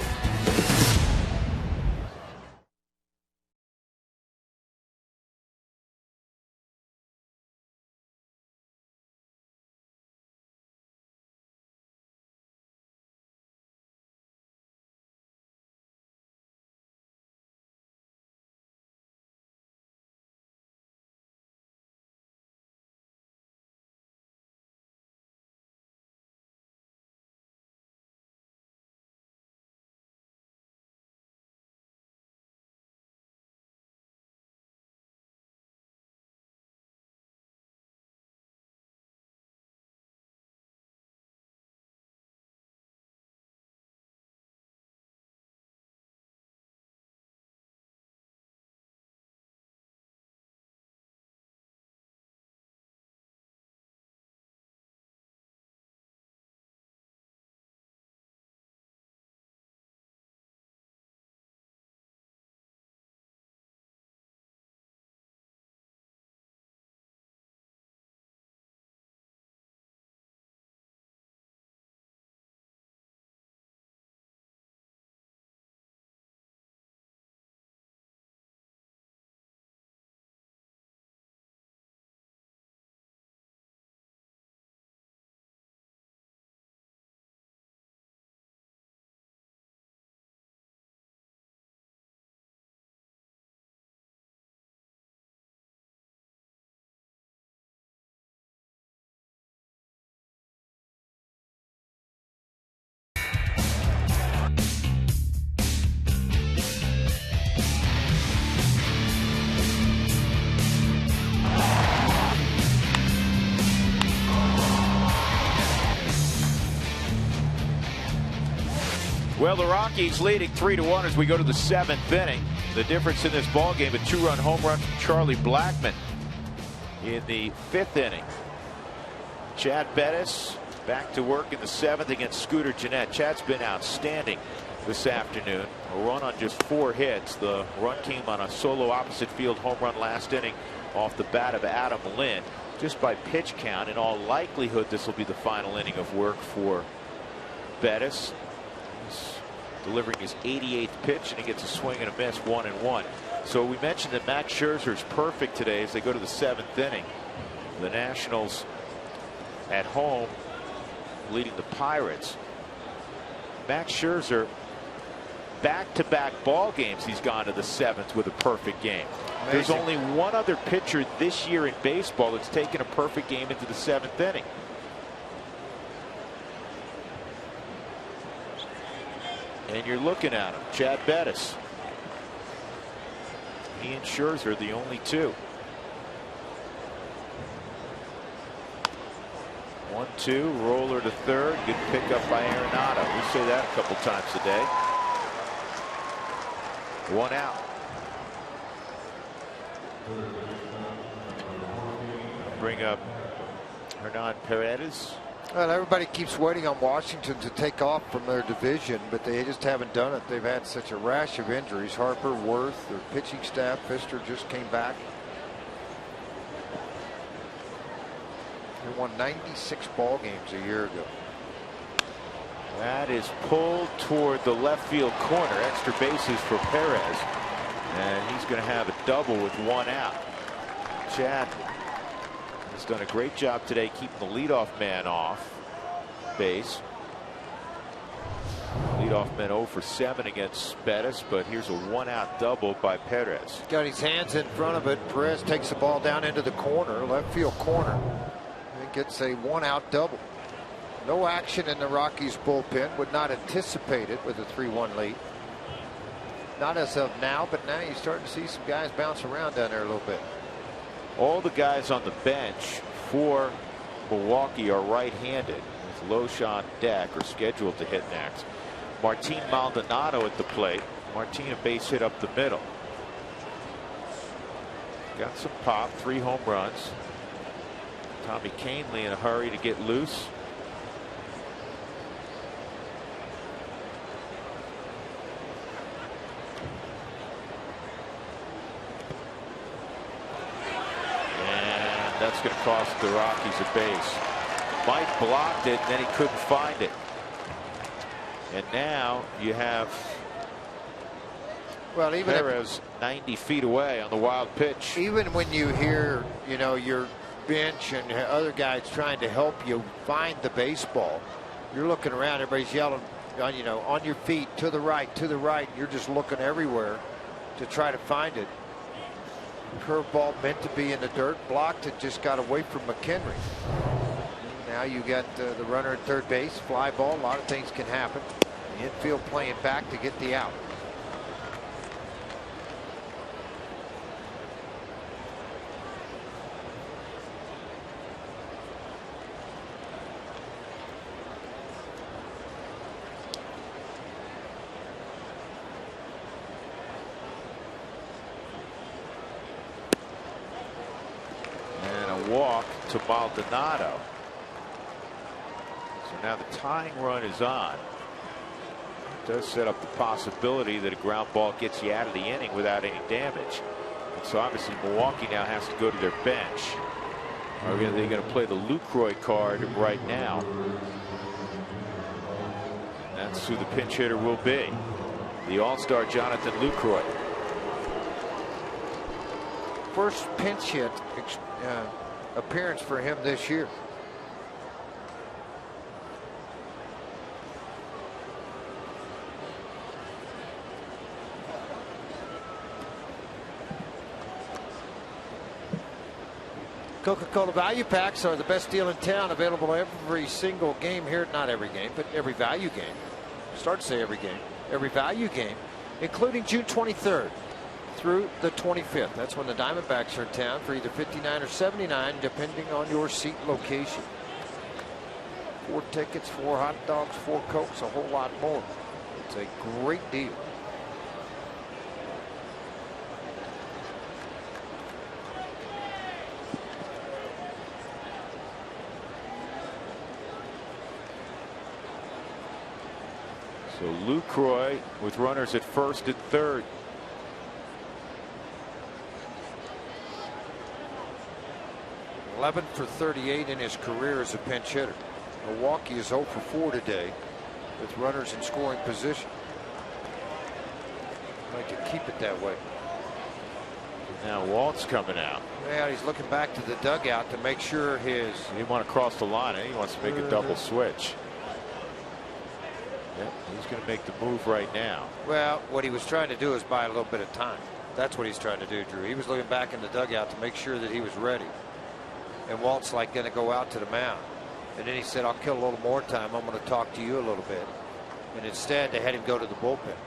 Well, the Rockies leading 3-1 as we go to the 7th inning. The difference in this ball game, a 2-run home run from Charlie Blackmon in the 5th inning. Chad Bettis back to work in the 7th against Scooter Gennett. Chad's been outstanding this afternoon. A run on just 4 hits. The run came on a solo opposite field home run last inning off the bat of Adam Lind. Just by pitch count, in all likelihood, this will be the final inning of work for Bettis. He's delivering his 88th pitch, and he gets a swing and a miss, 1-1. So we mentioned that Max Scherzer's perfect today as they go to the 7th inning. The Nationals at home leading the Pirates. Max Scherzer, back-to-back ball games, he's gone to the 7th with a perfect game. Amazing. There's only one other pitcher this year in baseball that's taken a perfect game into the 7th inning. And you're looking at him, Chad Bettis. He and Scherzer, the only two. 1-2, roller to third. Good pickup by Arenado. We say that a couple times a day. 1 out. Bring up Hernan Perez. Well, everybody keeps waiting on Washington to take off from their division, but they just haven't done it. They've had such a rash of injuries. Harper, Worth, their pitching staff, Pfister just came back. They won 96 ball games a year ago. That is pulled toward the left field corner. Extra bases for Perez. And he's going to have a double with 1 out. Chad has done a great job today keeping the leadoff man off base. Leadoff man 0 for 7 against Bettis, but here's a 1 out double by Perez. Got his hands in front of it. Perez takes the ball down into the corner, left field corner. And gets a 1 out double. No action in the Rockies bullpen. Would not anticipate it with a 3-1 lead. Not as of now, but now you're starting to see some guys bounce around down there a little bit. All the guys on the bench for Milwaukee are right-handed. With Loesch on deck or scheduled to hit next. Martin Maldonado at the plate. Martin a base hit up the middle. Got some pop, 3 home runs. Tommy Kahnle in a hurry to get loose. That's going to cost the Rockies a base. Mike blocked it, and then he couldn't find it. And now you have Perez 90 feet away on the wild pitch. Even when you hear, your bench and other guys trying to help you find the baseball, you're looking around. Everybody's yelling, on your feet, to the right, to the right. You're just looking everywhere to try to find it. Curveball meant to be in the dirt, blocked it, just got away from McHenry. Now you got the runner at third base, fly ball. A lot of things can happen. The infield playing back to get the out. Walk to Maldonado. So now the tying run is on. It does set up the possibility that a ground ball gets you out of the inning without any damage. And so obviously Milwaukee now has to go to their bench. Are they going to play the Lucroy card right now? That's who the pinch hitter will be. The All-Star Jonathan Lucroy. First pinch hit appearance for him this year. Coca-Cola value packs are the best deal in town, available every single game here. Not every game, but every value game. Start to say every game. Every value game, including June 23rd. Through the 25th. That's when the Diamondbacks are in town for either 59 or 79, depending on your seat location. 4 tickets, 4 hot dogs, 4 Cokes, a whole lot more. It's a great deal. So Lucroy with runners at first and third. '11 for 38 in his career as a pinch hitter. Milwaukee is 0 for 4 today with runners in scoring position. I'd like to keep it that way. Now Walt's coming out. Yeah, he's looking back to the dugout to make sure his. He didn't want to cross the line. He wants to make a double switch. Yep, he's going to make the move right now. Well, what he was trying to do is buy a little bit of time. That's what he's trying to do, Drew. He was looking back in the dugout to make sure that he was ready. And Walt's like going to go out to the mound. And then he said, I'll kill a little more time. I'm going to talk to you a little bit. And instead, they had him go to the bullpen.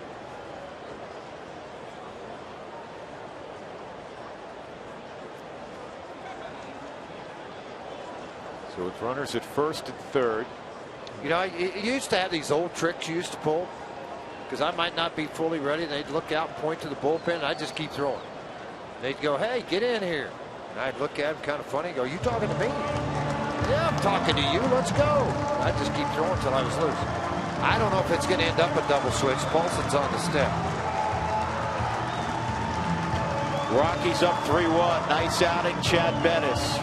So So it's runners at first and third. You know, you used to have these old tricks you used to pull, because I might not be fully ready. They'd look out and point to the bullpen, and I'd just keep throwing. They'd go, "Hey, get in here." And I'd look at them kind of funny, go, "You talking to me?" "Yeah, I'm talking to you. Let's go." I'd just keep throwing until I was loose. I don't know if it's going to end up a double switch. Paulson's on the step. Rockies up 3-1. Nice outing, Chad Bettis.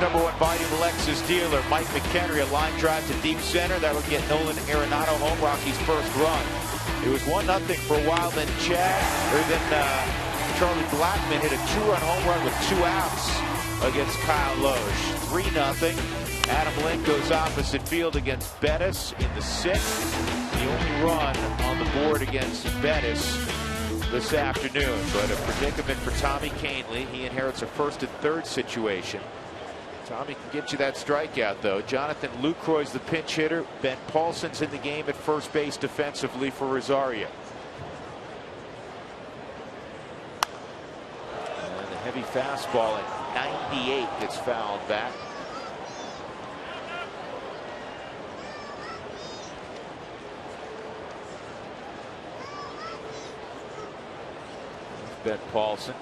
Number one Vitamin Lexus dealer, Mike McHenry, a line drive to deep center. That'll get Nolan Arenado home, Rocky's first run. It was 1-0 for a while, then Charlie Blackmon hit a 2-run home run with 2 outs against Kyle Loesch. 3-0. Adam Lind goes opposite field against Bettis in the 6th. The only run on the board against Bettis this afternoon, but a predicament for Tommy Kahnle. He inherits a first and third situation. Tommy can get you that strikeout, though. Jonathan Lucroy's the pinch hitter. Ben Paulson's in the game at first base defensively for Rosario. And the heavy fastball at 98 gets fouled back. Ben Paulson.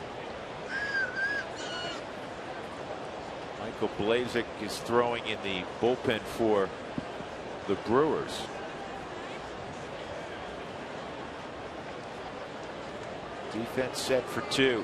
Michael Blazek is throwing in the bullpen for the Brewers. Defense set for 2.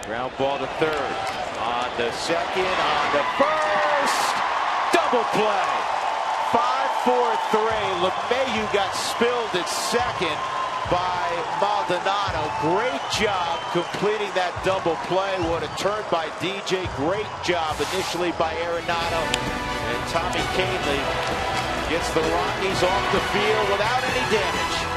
Ground ball to third. On the second, on the first. Double play. 5-4-3. LeMahieu got spilled at second by Maldonado. Great job completing that double play. What a turn by DJ. Great job initially by Arenado. And Tommy Kahnle gets the Rockies off the field without any damage.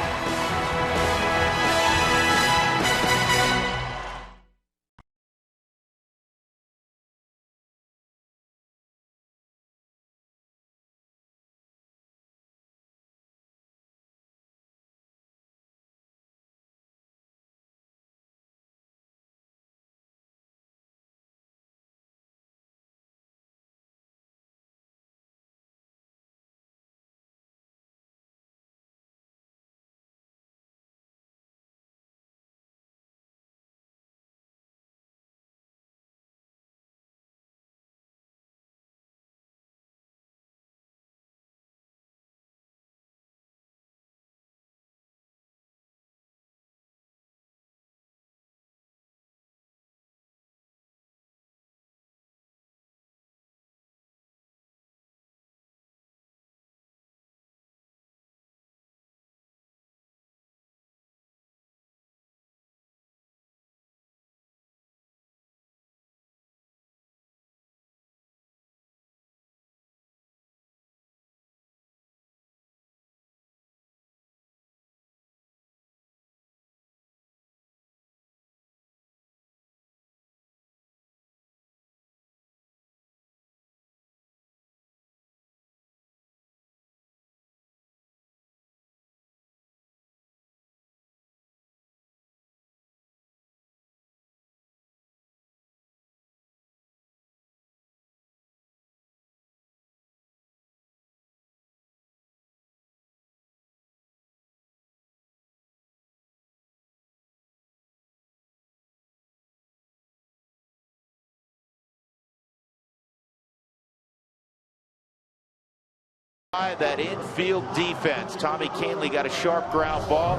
That infield defense. Tommy Kahnle got a sharp ground ball,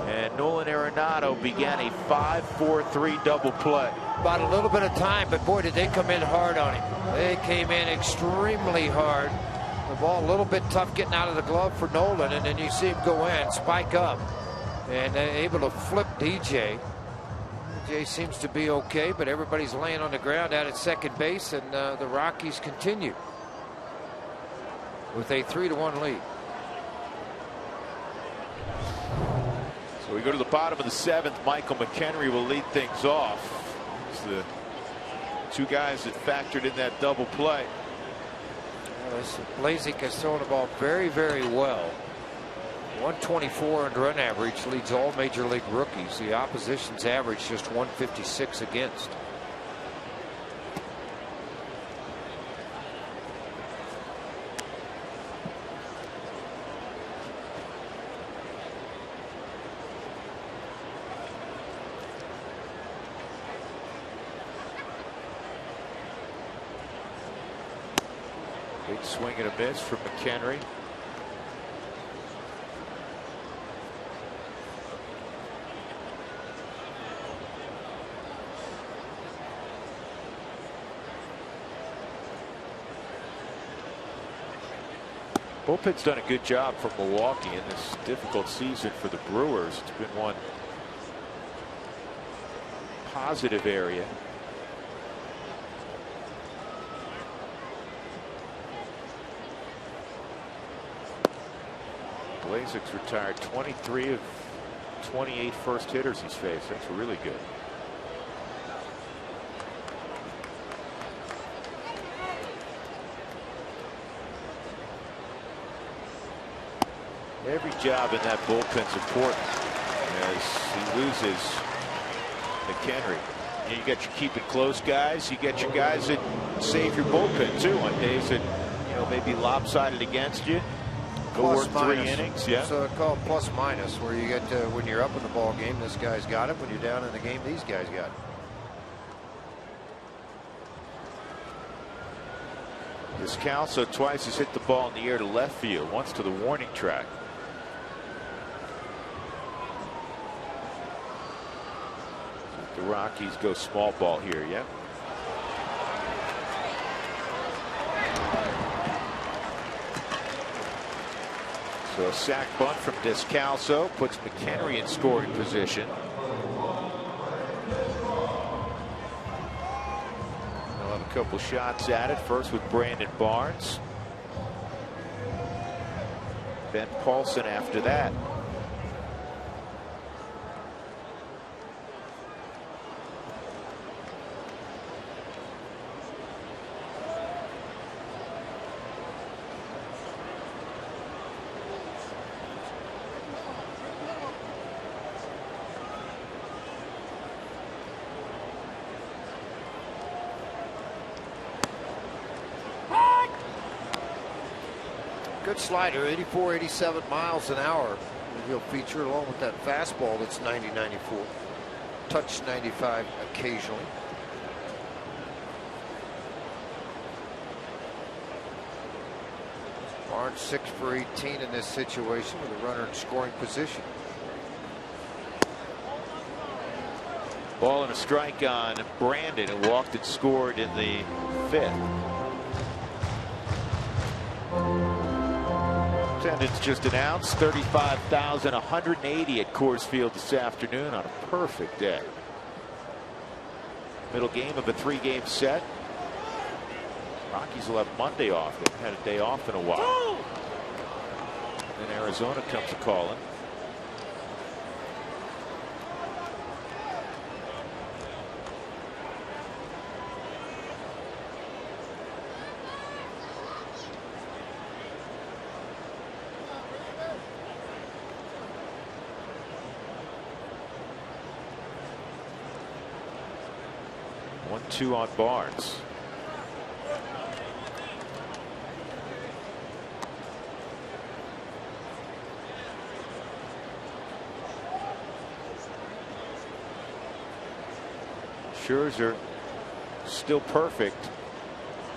and Nolan Arenado began a 5-4-3 double play. About a little bit of time, but boy, did they come in hard on him. They came in extremely hard. The ball a little bit tough getting out of the glove for Nolan, and then you see him go in, spike up, and able to flip DJ. DJ seems to be okay, but everybody's laying on the ground out at second base, and the Rockies continue with a 3-1 lead. So we go to the bottom of the 7th. Michael McHenry will lead things off. It's the two guys that factored in that double play. Blazek has thrown the ball very, very well. 124 earned run average, leads all major league rookies. The opposition's average just 156 against. Big swing and a miss from McHenry. Bullpen's done a good job for Milwaukee in this difficult season for the Brewers. It's been one positive area. Blazek's retired 23 of 28 first hitters he's faced. That's really good. Every job in that bullpen's important as he loses McHenry. You get your keep it close guys. You get your guys that save your bullpen too on days that maybe lopsided against you. Go work 3 innings. Yeah. So it's called plus minus, where you get to, when you're up in the ball game, this guy's got it. When you're down in the game, these guys got it. Descalso twice has hit the ball in the air to left field, once to the warning track. The Rockies go small ball here. Yeah. So a sac bunt from Descalso puts McHenry in scoring position. They'll have a couple shots at it. First with Brandon Barnes. Ben Paulson after that. Good slider, 84, 87 miles an hour. He'll feature along with that fastball that's 90, 94. Touch 95 occasionally. Barnes 6 for 18 in this situation with a runner in scoring position. Ball and a strike on Brandon, who walked and scored in the 5th. Attendance just announced 35,180 at Coors Field this afternoon on a perfect day. Middle game of a 3-game set. Rockies will have Monday off. They've had a day off in a while. Then Arizona comes a calling. One-two on Barnes. Scherzer still perfect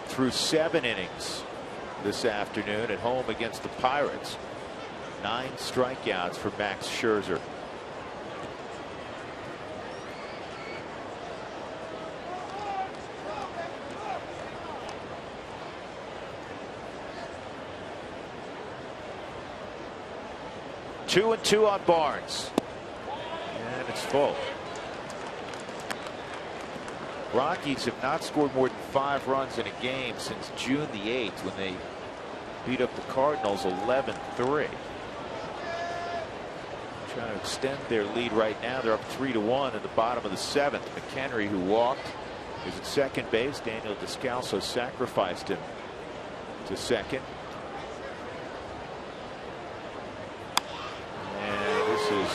through 7 innings. this afternoon at home against the Pirates. 9 strikeouts for Max Scherzer. Two and 2 on Barnes. And it's full. Rockies have not scored more than 5 runs in a game since June the 8th when they beat up the Cardinals 11-3. Trying to extend their lead right now. They're up 3-1 in the bottom of the 7th. McHenry, who walked, is at second base. Daniel Descalso sacrificed him to second. And this is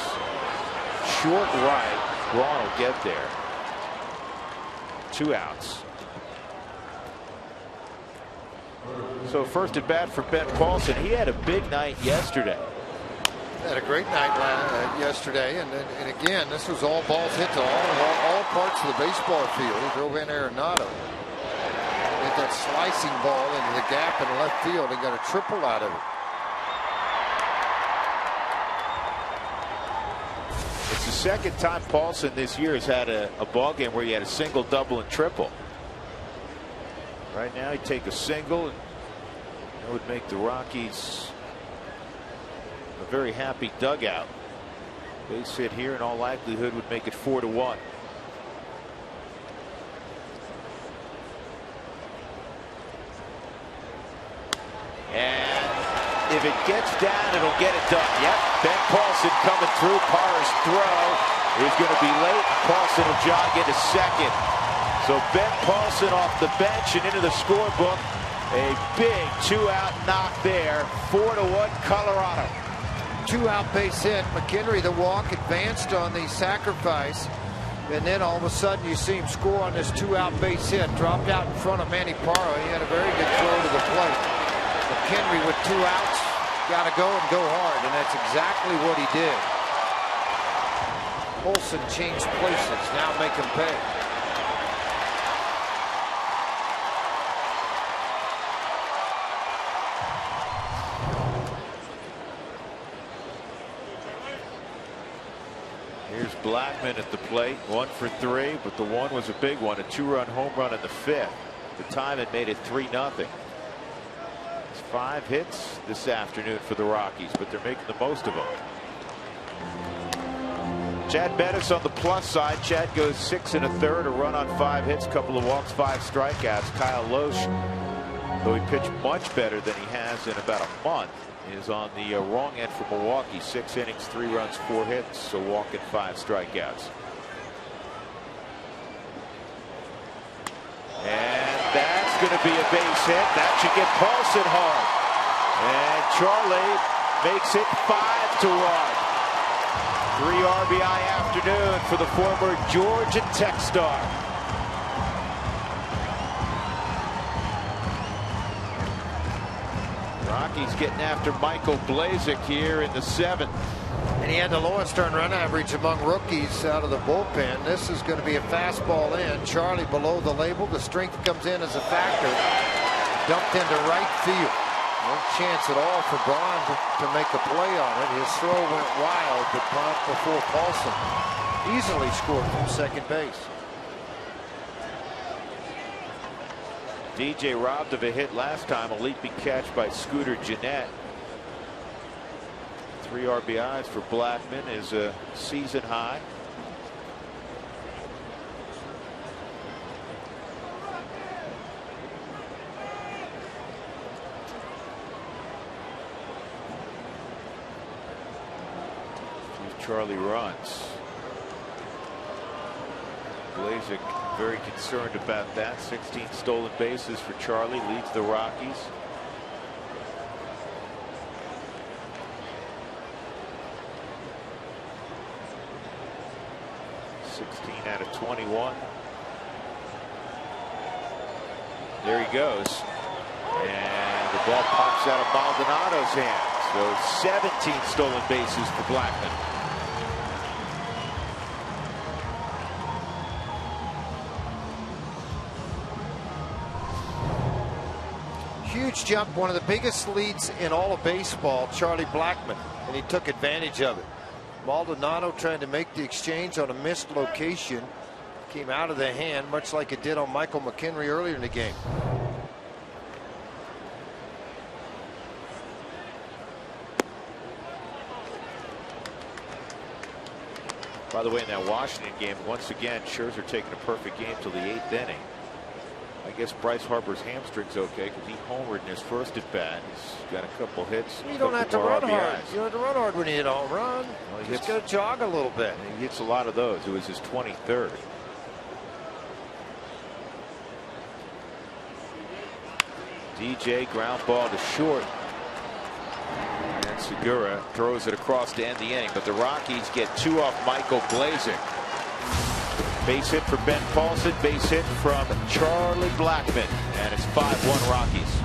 short right. Braun will get there. 2 outs. So first at bat for Ben Paulson. He had a big night yesterday. Had a great night yesterday, and again, this was all balls hit to all parts of the baseball field. He drove in Arenado. Hit that slicing ball into the gap in left field and got a triple out of it. It's the second time Paulson this year has had a ball game where he had a single, double, and triple. Right now, he'd take a single, and that would make the Rockies a very happy dugout. Base hit here in all likelihood would make it 4-1. And if it gets down, it'll get it done. Yep, Ben Paulson coming through. Parr's throw is going to be late. Paulson will jog into second. So Ben Paulson off the bench and into the scorebook. A big 2-out knock there. 4-1 Colorado. 2-out base hit. McHenry, the walk, advanced on the sacrifice, and then all of a sudden you see him score on this 2-out base hit. Dropped out in front of Manny Parra. He had a very good throw to the plate. McHenry with 2 outs, got to go and go hard, and that's exactly what he did. Olsen changed places. Now make him pay. Here's Blackman at the plate, 1 for 3, but the one was a big one, a 2-run home run in the 5th. The time it made it 3-0. It's 5 hits this afternoon for the Rockies, but they're making the most of them. Chad Bettis on the plus side. Chad goes 6 1/3, a run on 5 hits, couple of walks, 5 strikeouts. Kyle Loesch, though he pitched much better than he has in about a month, is on the wrong end for Milwaukee. 6 innings, 3 runs, 4 hits, so walk and 5 strikeouts. And that's going to be a base hit. That should get Paulson home. And Charlie makes it 5-1. 3 RBI afternoon for the former Georgia Tech star. Rockies getting after Michael Blazek here in the 7th. And he had the lowest earned run average among rookies out of the bullpen. This is going to be a fastball in. Charlie below the label. The strength comes in as a factor. Dumped into right field. No chance at all for Braun to make a play on it. His throw went wild, but not before Paulson easily scored from second base. DJ robbed of a hit last time. A leaping catch by Scooter Gennett. 3 RBIs for Blackman is a season high. Charlie runs. Blazek very concerned about that. 16 stolen bases for Charlie, leads the Rockies. out of 21. There he goes. And the ball pops out of Maldonado's hands. So 17 stolen bases for Blackman. huge jump, one of the biggest leads in all of baseball, Charlie Blackmon, and he took advantage of it. Maldonado trying to make the exchange on a missed location. Came out of the hand, much like it did on Michael McHenry earlier in the game. By the way, in that Washington game, once again, Scherzer taking a perfect game till the 8th inning. I guess Bryce Harper's hamstring's okay because he homered in his first at bat. He's got a couple hits. You don't have to run hard. You don't have to run hard when you hit a home run. Well, just got to jog a little bit. He hits a lot of those. It was his 23rd. DJ ground ball to short. And Segura throws it across to end the inning, but the Rockies get 2 off Michael Blazing. Base hit for Ben Paulson, base hit from Charlie Blackmon, and it's 5-1 Rockies.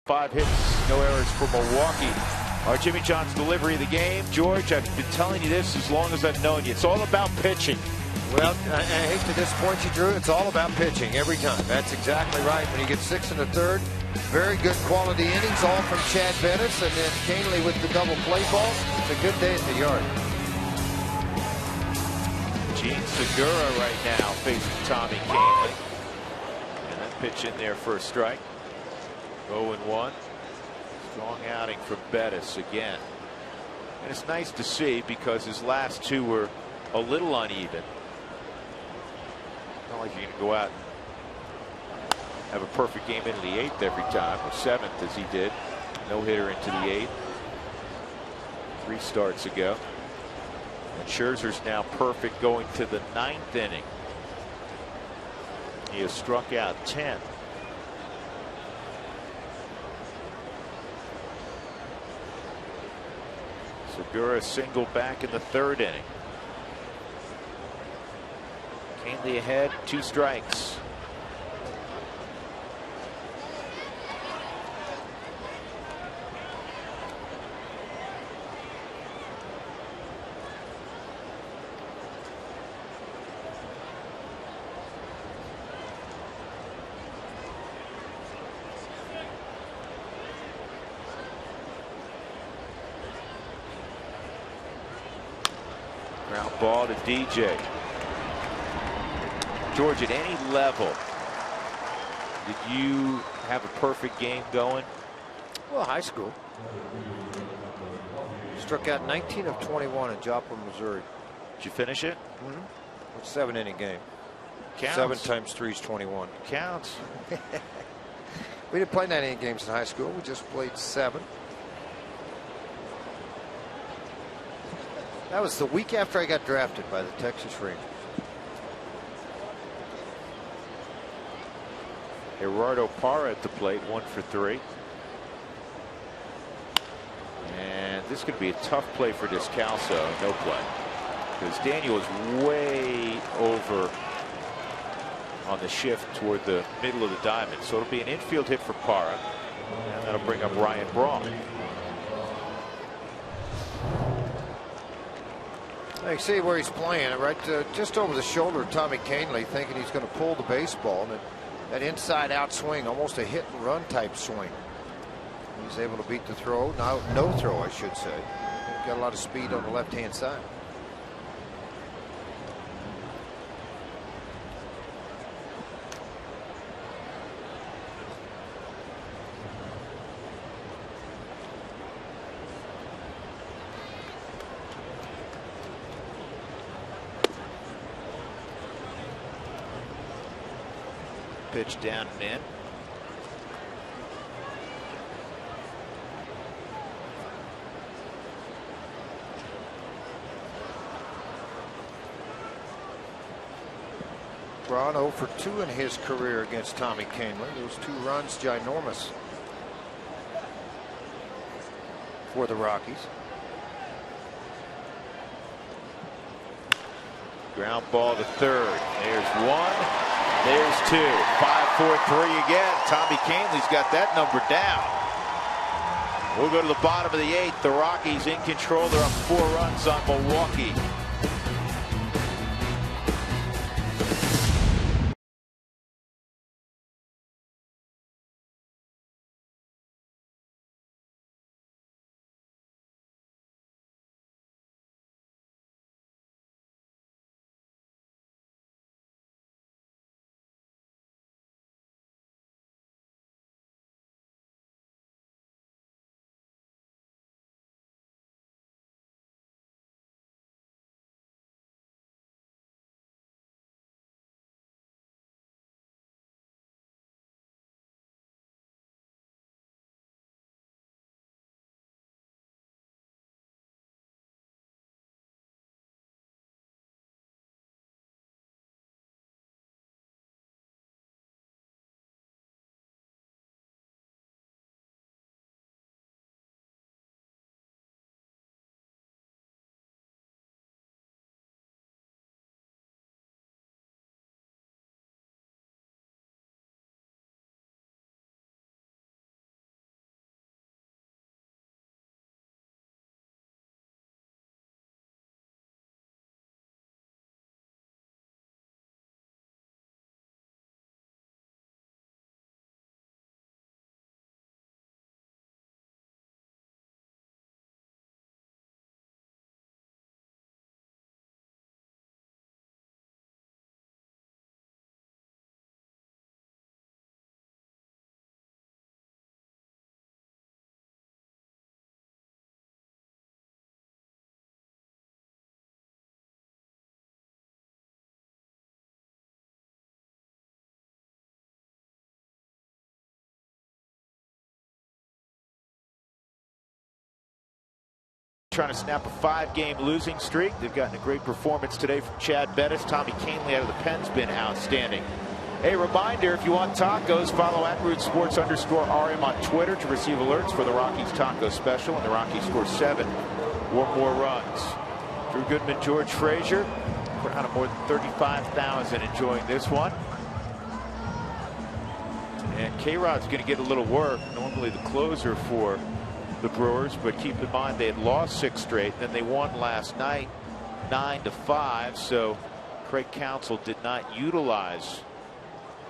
Five hits, no errors for Milwaukee. Our Jimmy John's delivery of the game. George, I've been telling you this as long as I've known you. It's all about pitching. Well, I hate to disappoint you, Drew. It's all about pitching every time. That's exactly right. When you get 6 1/3, very good quality innings, all from Chad Bettis, and then Canely with the double play ball. It's a good day at the yard. Gene Segura right now facing Tommy Canely. And that pitch in there for a strike. 0-1. Strong outing for Bettis again. And it's nice to see because his last 2 were a little uneven. Not like you're going to go out and have a perfect game into the 8th every time, or 7th as he did. No hitter into the 8th. 3 starts ago. And Scherzer's now perfect going to the 9th inning. He has struck out 10. Segura single back in the 3rd inning. Canely ahead, 2 strikes. Ground ball to DJ. George, at any level, did you have a perfect game going? Well, high school. Struck out 19 of 21 in Joplin, Missouri. Did you finish it? Mm-hmm. It's a 7-inning game. Counts. 7 times 3 is 21. Counts. We didn't play 9-inning games in high school. We just played 7. That was the week after I got drafted by the Texas Rangers. Gerardo Parra at the plate, 1 for 3. And this could be a tough play for Descalso. No play. Because Daniel is way over on the shift toward the middle of the diamond. So it'll be an infield hit for Parra. And that'll bring up Ryan Braun. You see where he's playing, right just over the shoulder of Tommy Kahnle, thinking he's going to pull the baseball. And that inside-out swing, almost a hit-and-run type swing. He's able to beat the throw. Now, no throw, I should say. Got a lot of speed on the left-hand side. Pitch down and in. Braun 0 for 2 in his career against Tommy Kahnle. Those 2 runs, ginormous for the Rockies. Ground ball to third. There's 1. There's 2. 5-4-3 again. Tommy Kahnle's got that number down. We'll go to the bottom of the 8th. The Rockies in control. They're up 4 runs on Milwaukee. Trying to snap a 5-game losing streak. They've gotten a great performance today from Chad Bettis. Tommy Kahnle out of the pen's been outstanding. A reminder, if you want tacos, follow @RootSports_RM on Twitter to receive alerts for the Rockies taco special. And the Rockies score 7 or more runs. Drew Goodman, George Frazier, crowd of more than 35,000 enjoying this one. And K-Rod's going to get a little work. Normally the closer for the Brewers, but keep in mind they had lost 6 straight. Then they won last night 9-5. So Craig Counsell did not utilize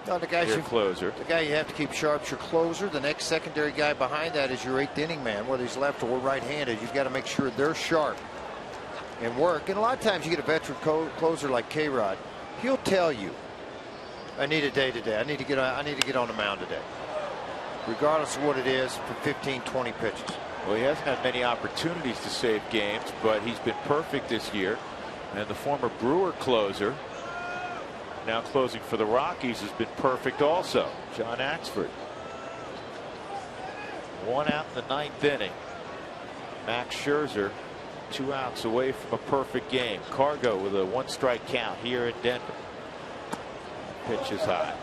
their closer. The guy you have to keep sharp is your closer. The next secondary guy behind that is your 8th inning man, whether he's left or right-handed. You've got to make sure they're sharp and work. And a lot of times you get a veteran closer like K-Rod. He'll tell you, I need a day today. I need to get on the mound today, regardless of what it is, for 15, 20 pitches. Well, he hasn't had many opportunities to save games, but he's been perfect this year. And the former Brewer closer, now closing for the Rockies, has been perfect also. John Axford. 1 out in the 9th inning. Max Scherzer 2 outs away from a perfect game. Cargo with a 1-strike count here in Denver. Pitch is high.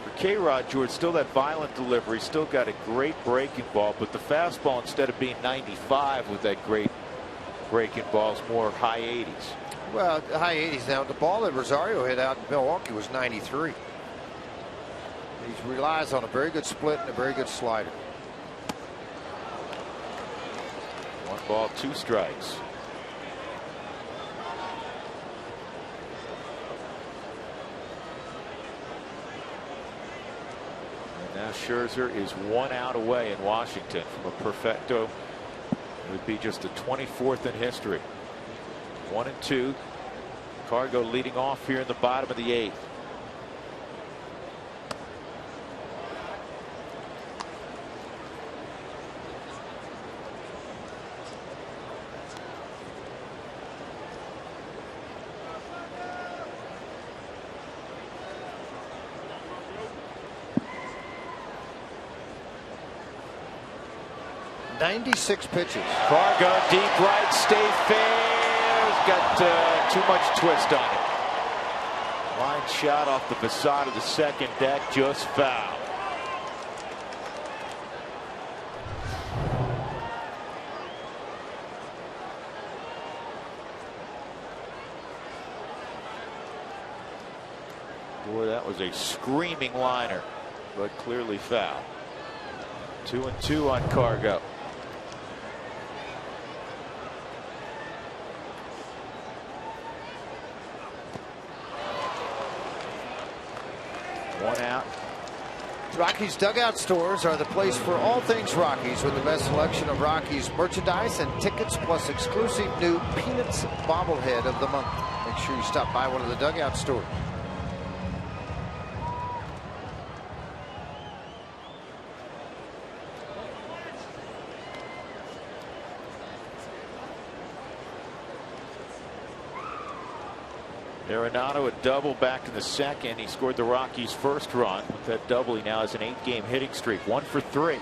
For K-Rod, George, still that violent delivery, still got a great breaking ball, but the fastball, instead of being 95 with that great breaking ball, is more high 80s. Well, high 80s now. The ball that Rosario hit out in Milwaukee was 93. He relies on a very good split and a very good slider. 1 ball, 2 strikes. And now Scherzer is 1 out away in Washington from a perfecto. It would be just the 24th in history. 1-2. Cargo leading off here in the bottom of the 8th. .96 pitches. Cargo deep right, stay fair. Got too much twist on it. Line shot off the facade of the second deck, just foul. Boy, that was a screaming liner, but clearly foul. 2-2 on Cargo. One out. Rockies dugout stores are the place for all things Rockies, with the best selection of Rockies merchandise and tickets, plus exclusive new Peanuts bobblehead of the month. Make sure you stop by one of the dugout stores. Arenado a double back in the second. He scored the Rockies' first run. With that double, he now has an 8-game hitting streak, 1 for 3.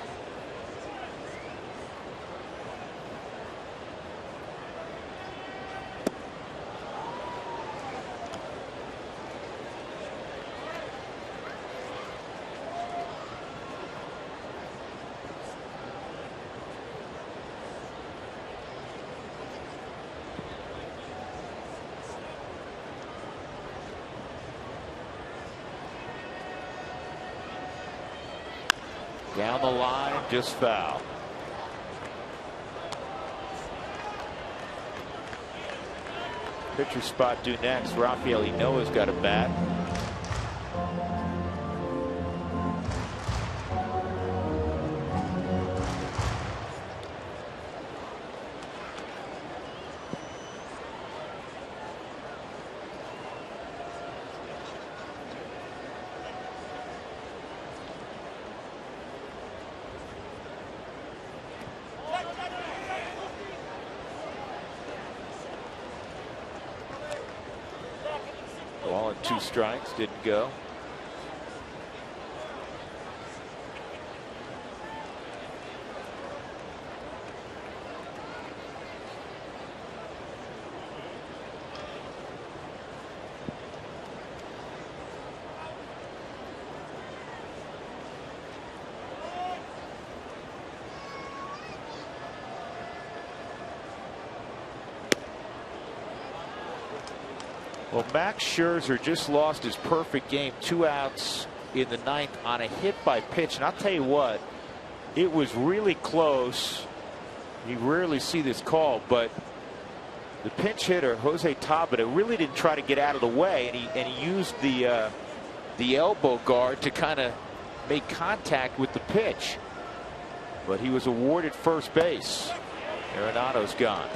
Down the line, just foul. Pitcher spot due next. Rafael Ynoa's got a bat. Ball and 2 strikes, didn't go. Well, Max Scherzer just lost his perfect game, 2 outs in the 9th on a hit by pitch. And I'll tell you what, it was really close. You rarely see this call, but the pinch hitter, Jose Tabata, really didn't try to get out of the way, and he used the elbow guard to kind of make contact with the pitch. But he was awarded first base. Arenado's gone.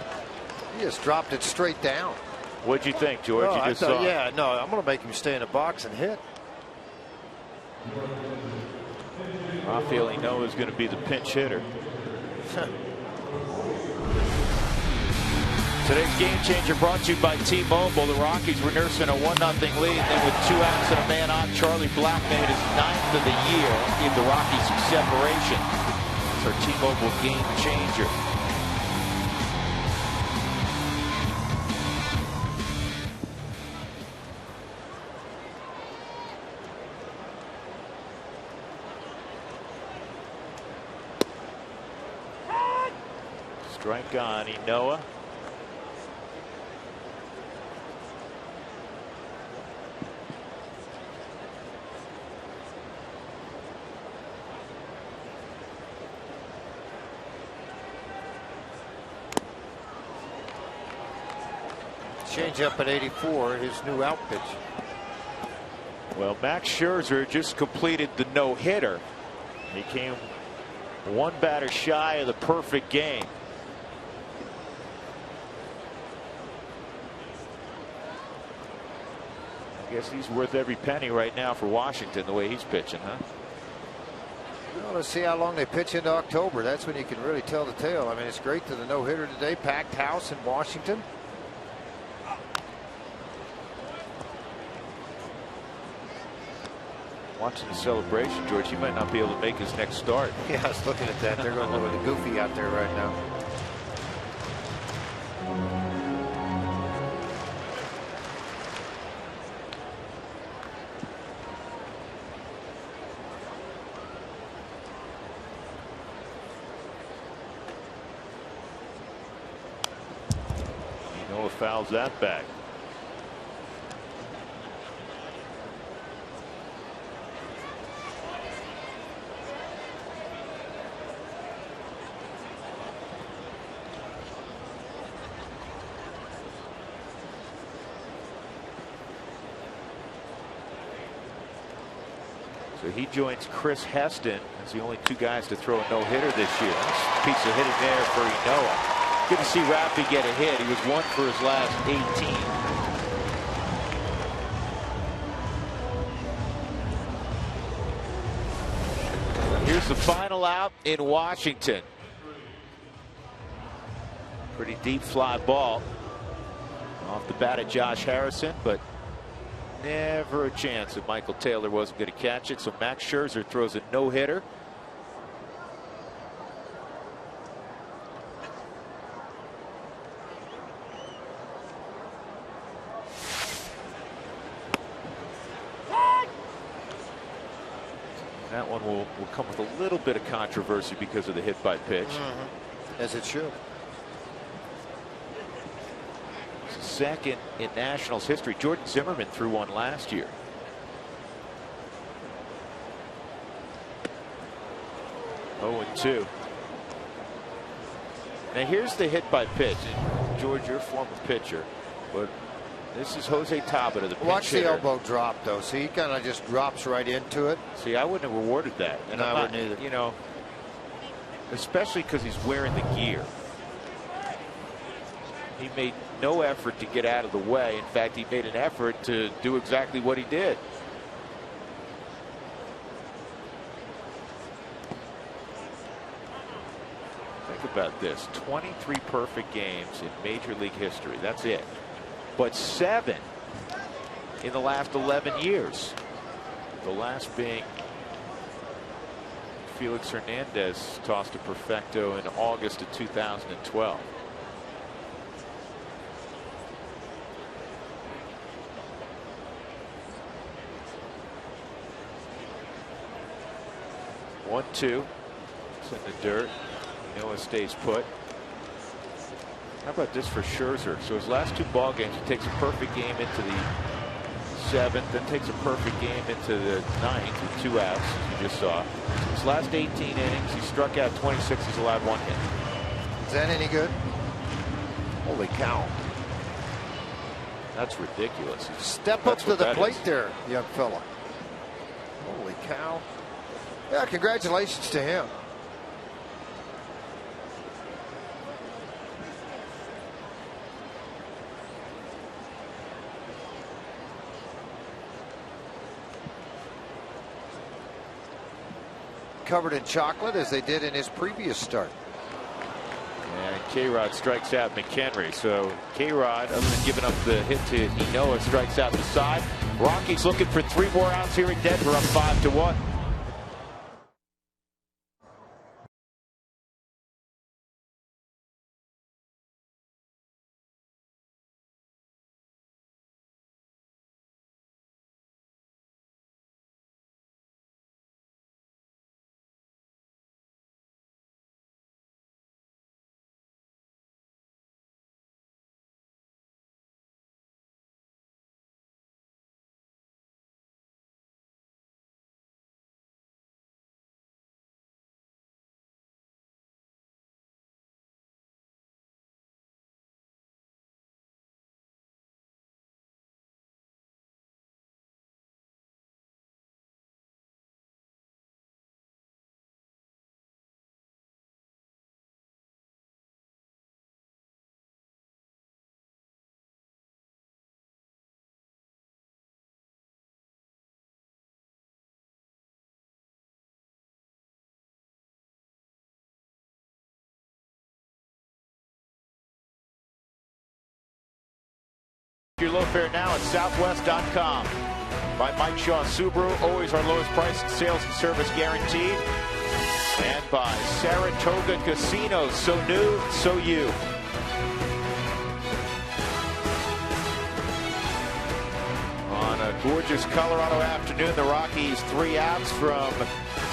He just dropped it straight down. What'd you think, George? Oh, You just saw. yeah, no, I'm going to make him stay in the box and hit. Rafael Ynoa is going to be the pinch hitter. Today's game changer brought to you by T-Mobile. The Rockies were nursing a 1-0 lead. Then with 2 outs and a man on, Charlie Black made his 9th of the year in the Rockies' separation. It's our T-Mobile game changer. Strike on Inoa. Change up at 84, his new out pitch. Well, Max Scherzer just completed the no-hitter. He came one batter shy of the perfect game. I guess he's worth every penny right now for Washington, the way he's pitching, huh? Well, let's see how long they pitch into October. That's when you can really tell the tale. I mean, it's great to the no-hitter today. Packed house in Washington. Watching the celebration, George, he might not be able to make his next start. Yeah, I was looking at that. They're going a little goofy out there right now. Noah fouls that back. So he joins Chris Heston as the only two guys to throw a no-hitter this year. Nice piece of hitting there for Inoa. Good to see Rafi get a hit. He was 1 for his last 18. Here's the final out in Washington. Pretty deep fly ball off the bat of Josh Harrison, but never a chance that Michael Taylor wasn't going to catch it. So Max Scherzer throws a no-hitter. That one will come with a little bit of controversy because of the hit by pitch. As it should. Second in Nationals history. Jordan Zimmerman threw one last year. Oh, 2. Now here's the hit by pitch. George, your former pitcher, but this is Jose Tabata, the pinch Watch hitter. the elbow drop, though. See, he kind of just drops right into it. See, I wouldn't have rewarded that. And No, I'm I not, wouldn't either. you know, especially because he's wearing the gear. He made no effort to get out of the way. In fact, he made an effort to do exactly what he did. Think about this. 23 perfect games in Major League history. That's it. But 7 in the last 11 years. The last being Felix Hernandez tossed a perfecto in August of 2012. One, 2. It's in the dirt. Noah stays put. How about this for Scherzer? So his last 2 ball games, he takes a perfect game into the 7th, then takes a perfect game into the 9th with 2 outs, as you just saw. His last 18 innings, he struck out 26. He's allowed 1 hit. Is that any good? Holy cow! That's ridiculous. Step up to the plate there, young fella. Holy cow! Yeah, congratulations to him. Covered in chocolate as they did in his previous start. And K-Rod strikes out McHenry. So K-Rod, other than giving up the hit to Inoa, strikes out the side. Rockies looking for 3 more outs here in Denver, up 5-1. your low fare now at southwest.com. By Mike Shaw Subaru, always our lowest price and sales and service guaranteed. And by Saratoga Casino, so new, so you. On a gorgeous Colorado afternoon, the Rockies 3 outs from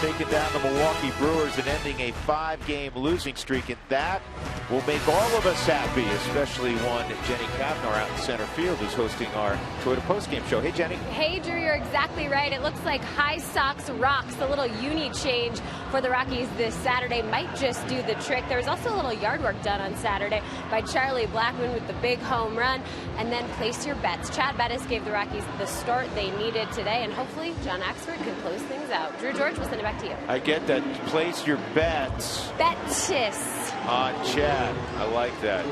taking down the Milwaukee Brewers and ending a 5-game losing streak, and that will make all of us happy, especially one Jenny Kavner out in center field, who's hosting our Toyota postgame show. Hey, Jenny. Hey, Drew, you're exactly right. It looks like High Sox Rocks, the little uni change for the Rockies this Saturday, might just do the trick. There was also a little yard work done on Saturday by Charlie Blackmon with the big home run. And then place your bets. Chad Bettis gave the Rockies the start they needed today, and hopefully John Axford can close things out. Drew George, we'll send it back to you. I get that. Place your bets. Bettis. On Chad. I like that.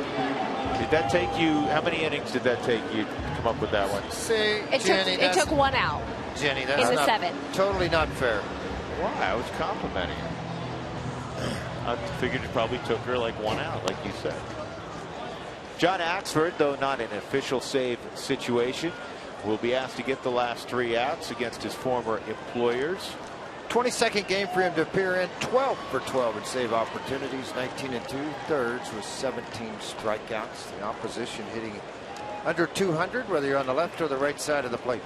Did that take you, how many innings did that take you to come up with that one? See, Jenny, it took 1 out. Jenny, that's in the not, 7. Totally not fair. Why? I was complimenting her. I figured it probably took her like 1 out, like you said. John Axford, though not an official save situation, will be asked to get the last 3 outs against his former employers. 22nd game for him to appear in. 12 for 12 in save opportunities. 19 2/3 with 17 strikeouts. The opposition hitting under 200, whether you're on the left or the right side of the plate.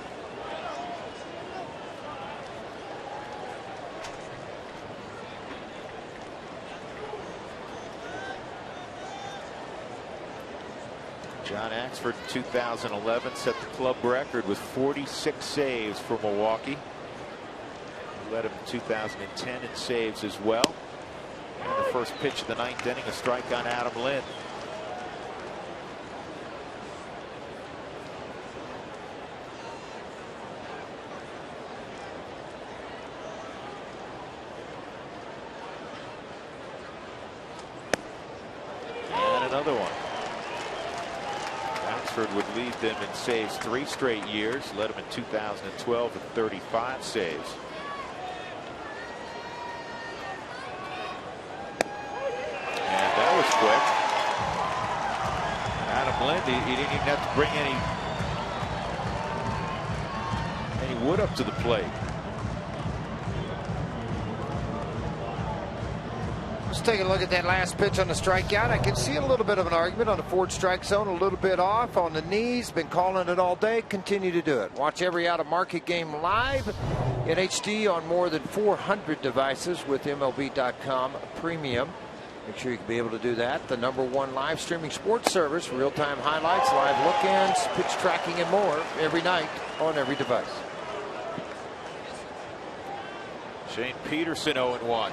John Axford in 2011 set the club record with 46 saves for Milwaukee. He led him in 2010 in saves as well. And the first pitch of the 9th inning, a strike on Adam Lind. And another one. Axford would lead them in saves 3 straight years. Led him in 2012 with 35 saves. And that was quick. Adam Lind, he didn't even have to bring any wood up to the plate. Let's take a look at that last pitch on the strikeout. I can see a little bit of an argument on the forward strike zone, a little bit off on the knees. Been calling it all day. Continue to do it. Watch every out of market game live in HD on more than 400 devices with MLB.com Premium. Make sure you can be able to do that. The #1 live streaming sports service, real-time highlights, live look-ins, pitch tracking, and more every night on every device. Shane Peterson 0-1.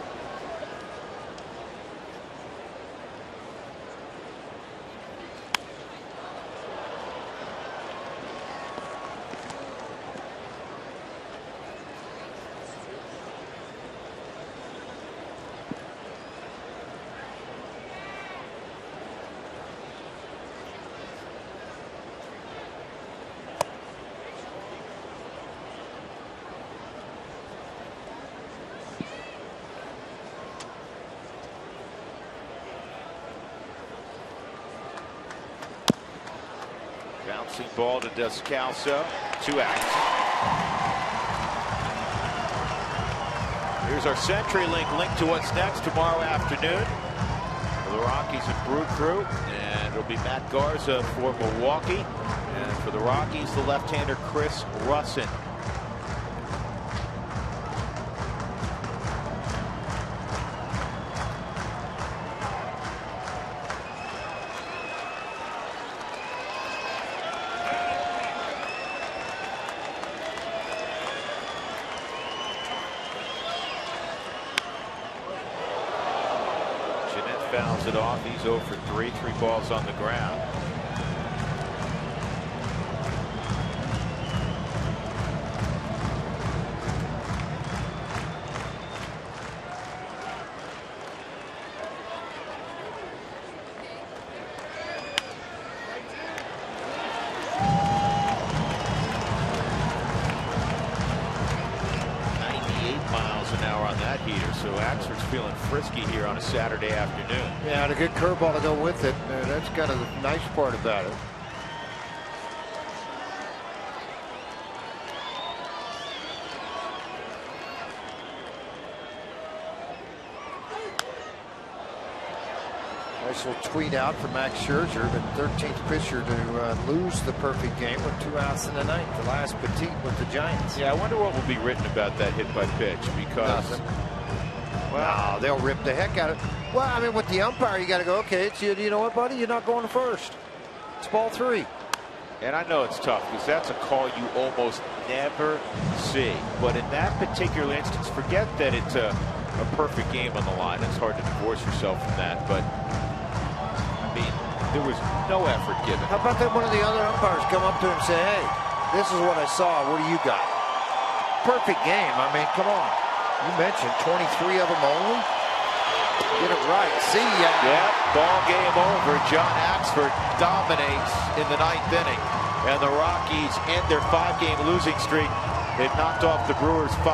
Bouncing ball to Descalso. 2 outs. Here's our CenturyLink link to what's next tomorrow afternoon for the Rockies and Brew Crew. And it'll be Matt Garza for Milwaukee. And for the Rockies, the left-hander Chris Russin. Fouls it off. He's 0 for 3. 3 balls on the ground. So Axford's feeling frisky here on a Saturday afternoon. Yeah, and a good curveball to go with it. That's kind of the nice part about it. Nice little tweet out from Max Scherzer, the 13th pitcher to lose the perfect game with 2 outs in the ninth. The last Petit with the Giants. Yeah, I wonder what will be written about that hit by pitch, because well, they'll rip the heck out of it. Well, I mean, with the umpire, you got to go, okay, it's you know what, buddy? You're not going to first. It's ball 3. And I know it's tough because that's a call you almost never see. But in that particular instance, forget that it's a perfect game on the line. It's hard to divorce yourself from that. But, I mean, there was no effort given. How about that one of the other umpires come up to him and say, hey, this is what I saw. What do you got? Perfect game. I mean, come on. You mentioned 23 of them only. Get it right. See ya. Yeah, ball game over. John Axford dominates in the 9th inning. And the Rockies end their 5-game losing streak. They've knocked off the Brewers 5.